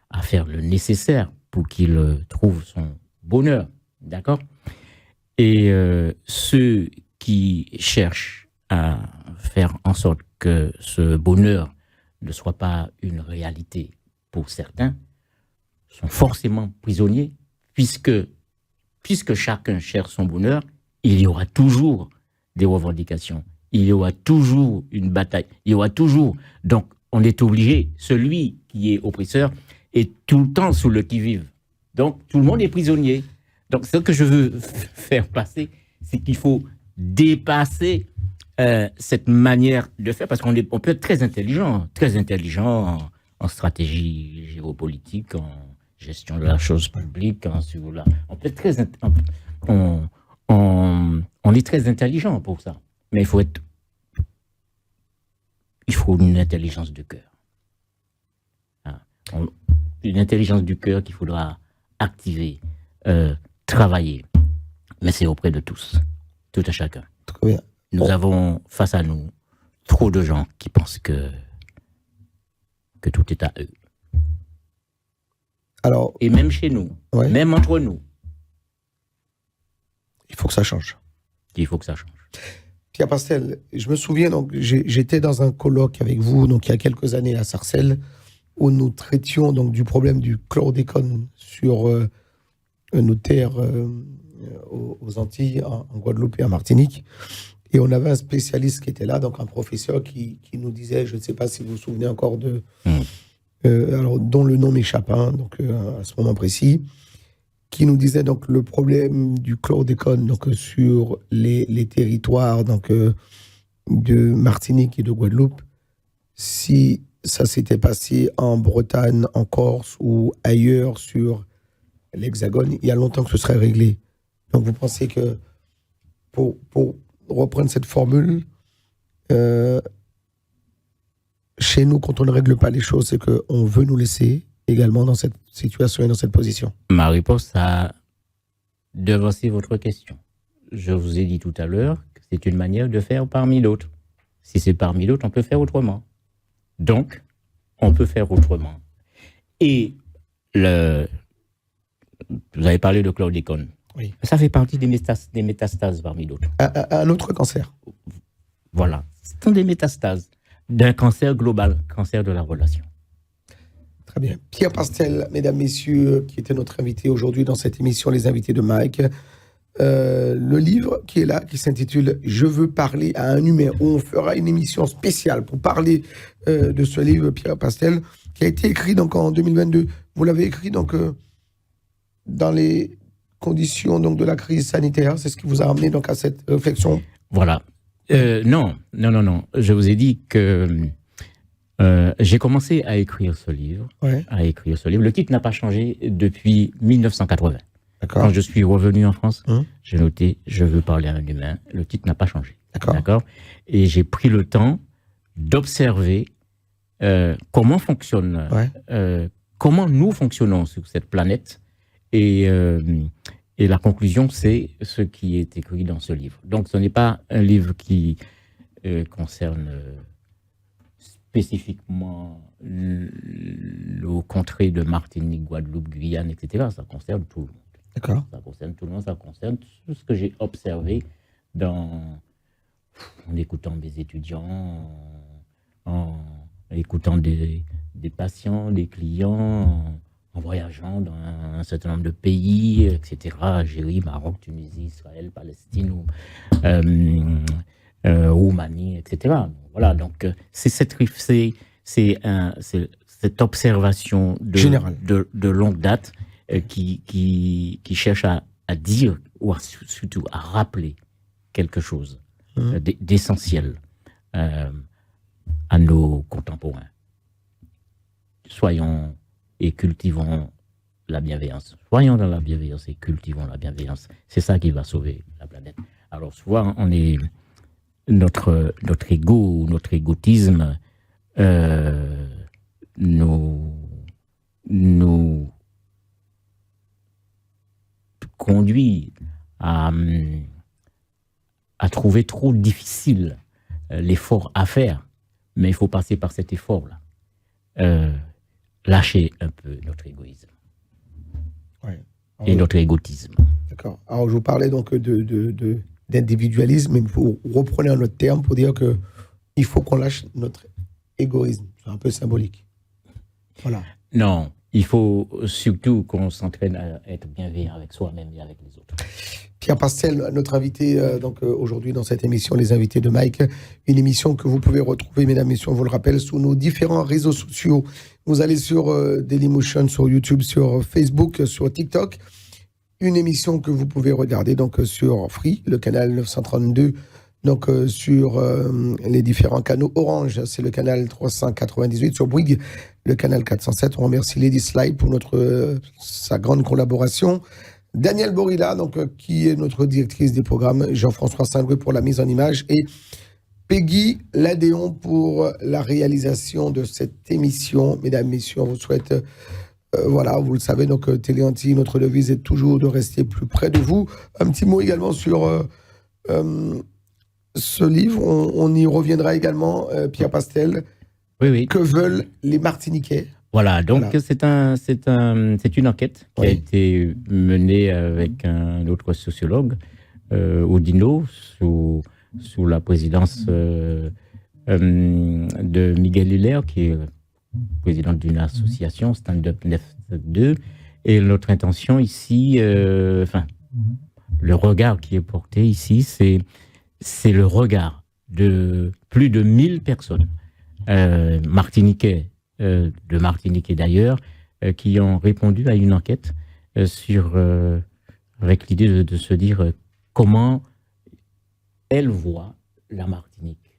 à faire le nécessaire pour qu'il trouve son bonheur. D'accord? Et ceux qui cherchent à faire en sorte que ce bonheur ne soit pas une réalité pour certains, sont forcément prisonniers, puisque chacun cherche son bonheur, il y aura toujours des revendications, il y aura toujours une bataille, il y aura toujours... Donc, on est obligé, celui qui est oppresseur est tout le temps sous le qui-vive. Donc, tout le monde est prisonnier. Donc, ce que je veux faire passer, c'est qu'il faut dépasser cette manière de faire, parce qu'on peut être très intelligent en stratégie géopolitique, en gestion de la chose publique, on peut être on est très intelligent pour ça, mais il faut une intelligence de cœur. Une intelligence du cœur qu'il faudra activer, travailler, mais c'est auprès de tous, tout à chacun. Très bien. Nous avons face à nous trop de gens qui pensent que tout est à eux. Alors, et même chez nous, même entre nous, il faut que ça change. Il faut que ça change. Pierre Pastel, je me souviens, donc, j'étais dans un colloque avec vous donc, il y a quelques années à Sarcelles, où nous traitions donc, du problème du chlordécone sur nos terres aux Antilles, en Guadeloupe et en Martinique. Et on avait un spécialiste qui était là, donc un professeur qui nous disait, je ne sais pas si vous vous souvenez encore de... alors, dont le nom m'échappe, donc, à ce moment précis, qui nous disait donc, le problème du chlordécone donc, sur les territoires donc, de Martinique et de Guadeloupe, si ça s'était passé en Bretagne, en Corse ou ailleurs sur l'Hexagone, il y a longtemps que ce serait réglé. Donc vous pensez que pour reprendre cette formule, chez nous, quand on ne règle pas les choses, c'est qu'on veut nous laisser également dans cette situation et dans cette position. Ma réponse a devancé votre question. Je vous ai dit tout à l'heure que c'est une manière de faire parmi d'autres. Si c'est parmi d'autres, on peut faire autrement. Donc, on peut faire autrement. Et vous avez parlé de chlordécone. Oui. Ça fait partie des métastases parmi d'autres. Un autre cancer. Voilà. Ce sont des métastases d'un cancer global, cancer de la relation. Très bien. Pierre Pastel, mesdames, messieurs, qui était notre invité aujourd'hui dans cette émission Les Invités de Mike. Le livre qui est là, qui s'intitule « Je veux parler à un humain », où on fera une émission spéciale pour parler de ce livre, Pierre Pastel, qui a été écrit donc, en 2022. Vous l'avez écrit donc, dans les conditions donc, de la crise sanitaire. C'est ce qui vous a amené donc, à cette réflexion. Voilà. Non. Je vous ai dit que j'ai commencé à écrire ce livre. Ouais. Le titre n'a pas changé depuis 1980. D'accord. Quand je suis revenu en France, j'ai noté « Je veux parler à un humain ». Le titre n'a pas changé. D'accord. Et j'ai pris le temps d'observer comment fonctionne, comment nous fonctionnons sur cette planète. Et la conclusion, c'est ce qui est écrit dans ce livre. Donc, ce n'est pas un livre qui concerne spécifiquement le contrée de Martinique, Guadeloupe, Guyane, etc. Ça concerne tout le monde. D'accord. Ça concerne tout le monde, ça concerne tout ce que j'ai observé en écoutant des étudiants, en écoutant des patients, des clients, en voyageant dans un certain nombre de pays, etc. Algérie, Maroc, Tunisie, Israël, Palestine, Roumanie, etc. Voilà, donc c'est cette observation de longue date qui cherche à dire, ou surtout à rappeler quelque chose d'essentiel à nos contemporains. Soyons et cultivons la bienveillance. Soyons dans la bienveillance et cultivons la bienveillance. C'est ça qui va sauver la planète. Alors souvent, on est notre ego, notre égotisme nous conduit à trouver trop difficile l'effort à faire, mais il faut passer par cet effort-là. Lâcher un peu notre égoïsme et notre égotisme. D'accord. Alors, je vous parlais donc d'individualisme, mais vous reprenez un autre terme pour dire qu'il faut qu'on lâche notre égoïsme. C'est un peu symbolique. Voilà. Non, il faut surtout qu'on s'entraîne à être bienveillant avec soi-même et avec les autres. Pierre Pastel, notre invité aujourd'hui dans cette émission, Les Invités de Mike, une émission que vous pouvez retrouver, mesdames, messieurs, on vous le rappelle, sur nos différents réseaux sociaux. Vous allez sur Dailymotion, sur YouTube, sur Facebook, sur TikTok. Une émission que vous pouvez regarder donc sur Free, le canal 932, donc sur les différents canaux Orange, c'est le canal 398, sur Bouygues, le canal 407. On remercie Lady Slide pour sa grande collaboration. Daniel Borilla, donc, qui est notre directrice des programmes, Jean-François Saint-Louis pour la mise en image et Peggy Ladéon pour la réalisation de cette émission. Mesdames, messieurs, on vous souhaite, voilà, vous le savez, donc Télé Antilles, notre devise est toujours de rester plus près de vous. Un petit mot également sur ce livre, on y reviendra également, Pierre Pastel. Oui. Que veulent les Martiniquais? Voilà, donc voilà. C'est une enquête qui a été menée avec un autre sociologue, Odino, sous la présidence de Miguel Huller, qui est président d'une association, Stand Up 9-2. Et notre intention ici, le regard qui est porté ici, c'est le regard de plus de 1000 personnes, martiniquais, de Martinique et d'ailleurs, qui ont répondu à une enquête avec l'idée de se dire comment elles voient la Martinique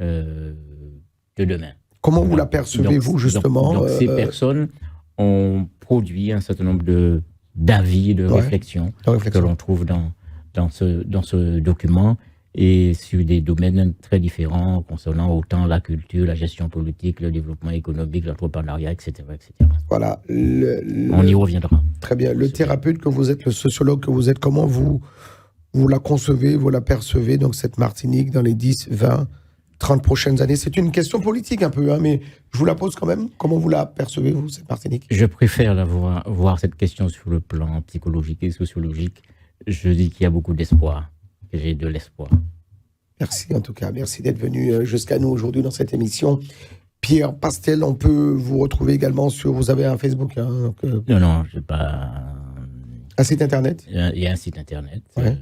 de demain. Comment vous la percevez, vous, justement donc ces personnes ont produit un certain nombre d'avis et de réflexions que l'on trouve dans ce document, et sur des domaines très différents concernant autant la culture, la gestion politique, le développement économique, l'entrepreneuriat, etc. Voilà. On y reviendra. Très bien. Le thérapeute que vous êtes, le sociologue que vous êtes, comment vous la concevez, vous la percevez, donc cette Martinique, dans les 10, 20, 30 prochaines années? C'est une question politique un peu, hein, mais je vous la pose quand même. Comment vous la percevez, vous, cette Martinique? Je préfère voir cette question sur le plan psychologique et sociologique. Je dis qu'il y a beaucoup d'espoir. J'ai de l'espoir. Merci en tout cas, merci d'être venu jusqu'à nous aujourd'hui dans cette émission. Pierre Pastel, on peut vous retrouver également vous avez un Facebook, hein, donc, Non, je n'ai pas... Un site internet? Il y a un site internet. Ouais.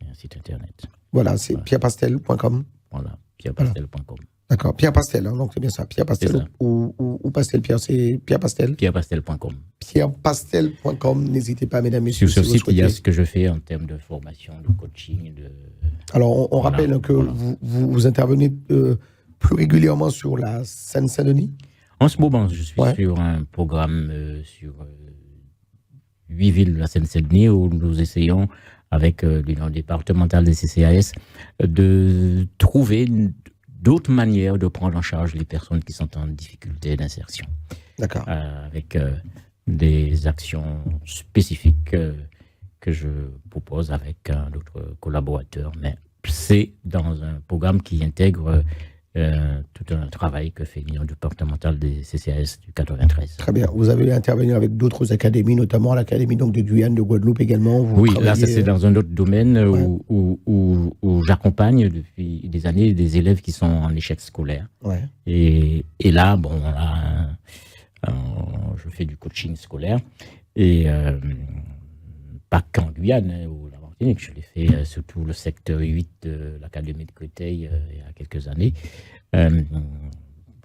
Il y a un site internet. Voilà, c'est pierrepastel.com. Voilà, pierrepastel.com. Voilà. D'accord, Pierre Pastel, hein, donc c'est bien ça. Pierre Pastel ou Pastel Pierre, c'est Pierre Pastel. Pierrepastel.com. Pierrepastel.com, n'hésitez pas, mesdames, messieurs. Sur ce site, il y a ce que je fais en termes de formation, de coaching. Alors, on rappelle que vous intervenez plus régulièrement sur la Seine-Saint-Denis. En ce moment, je suis sur un programme sur 8 villes de la Seine-Saint-Denis où nous essayons, avec l'Union départementale des CCAS, de trouver d'autres manières de prendre en charge les personnes qui sont en difficulté d'insertion. D'accord. Avec des actions spécifiques que je propose avec un autre collaborateur. Mais c'est dans un programme qui intègre tout un travail que fait l'Union départementale des CCAS du 93. Très bien. Vous avez intervenu avec d'autres académies, notamment l'Académie donc, de Guyane, de Guadeloupe également. Oui, là, c'est dans un autre domaine où j'accompagne depuis des années des élèves qui sont en échec scolaire. Ouais. Et là, je fais du coaching scolaire. Et pas qu'en Guyane ou la Martinique, je l'ai fait surtout le secteur 8 de l'Académie de Créteil il y a quelques années.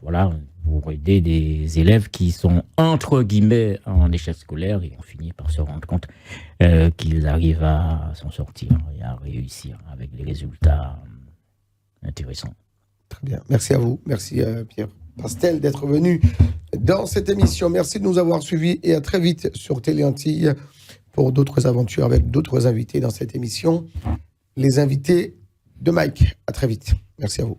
Voilà, pour aider des élèves qui sont entre guillemets en échec scolaire et on finit par se rendre compte qu'ils arrivent à s'en sortir et à réussir avec des résultats intéressants. Très bien, merci à vous, merci Pierre Pastel d'être venu dans cette émission. Merci de nous avoir suivis et à très vite sur Télé Antilles pour d'autres aventures avec d'autres invités dans cette émission. Les invités de Mike. À très vite. Merci à vous.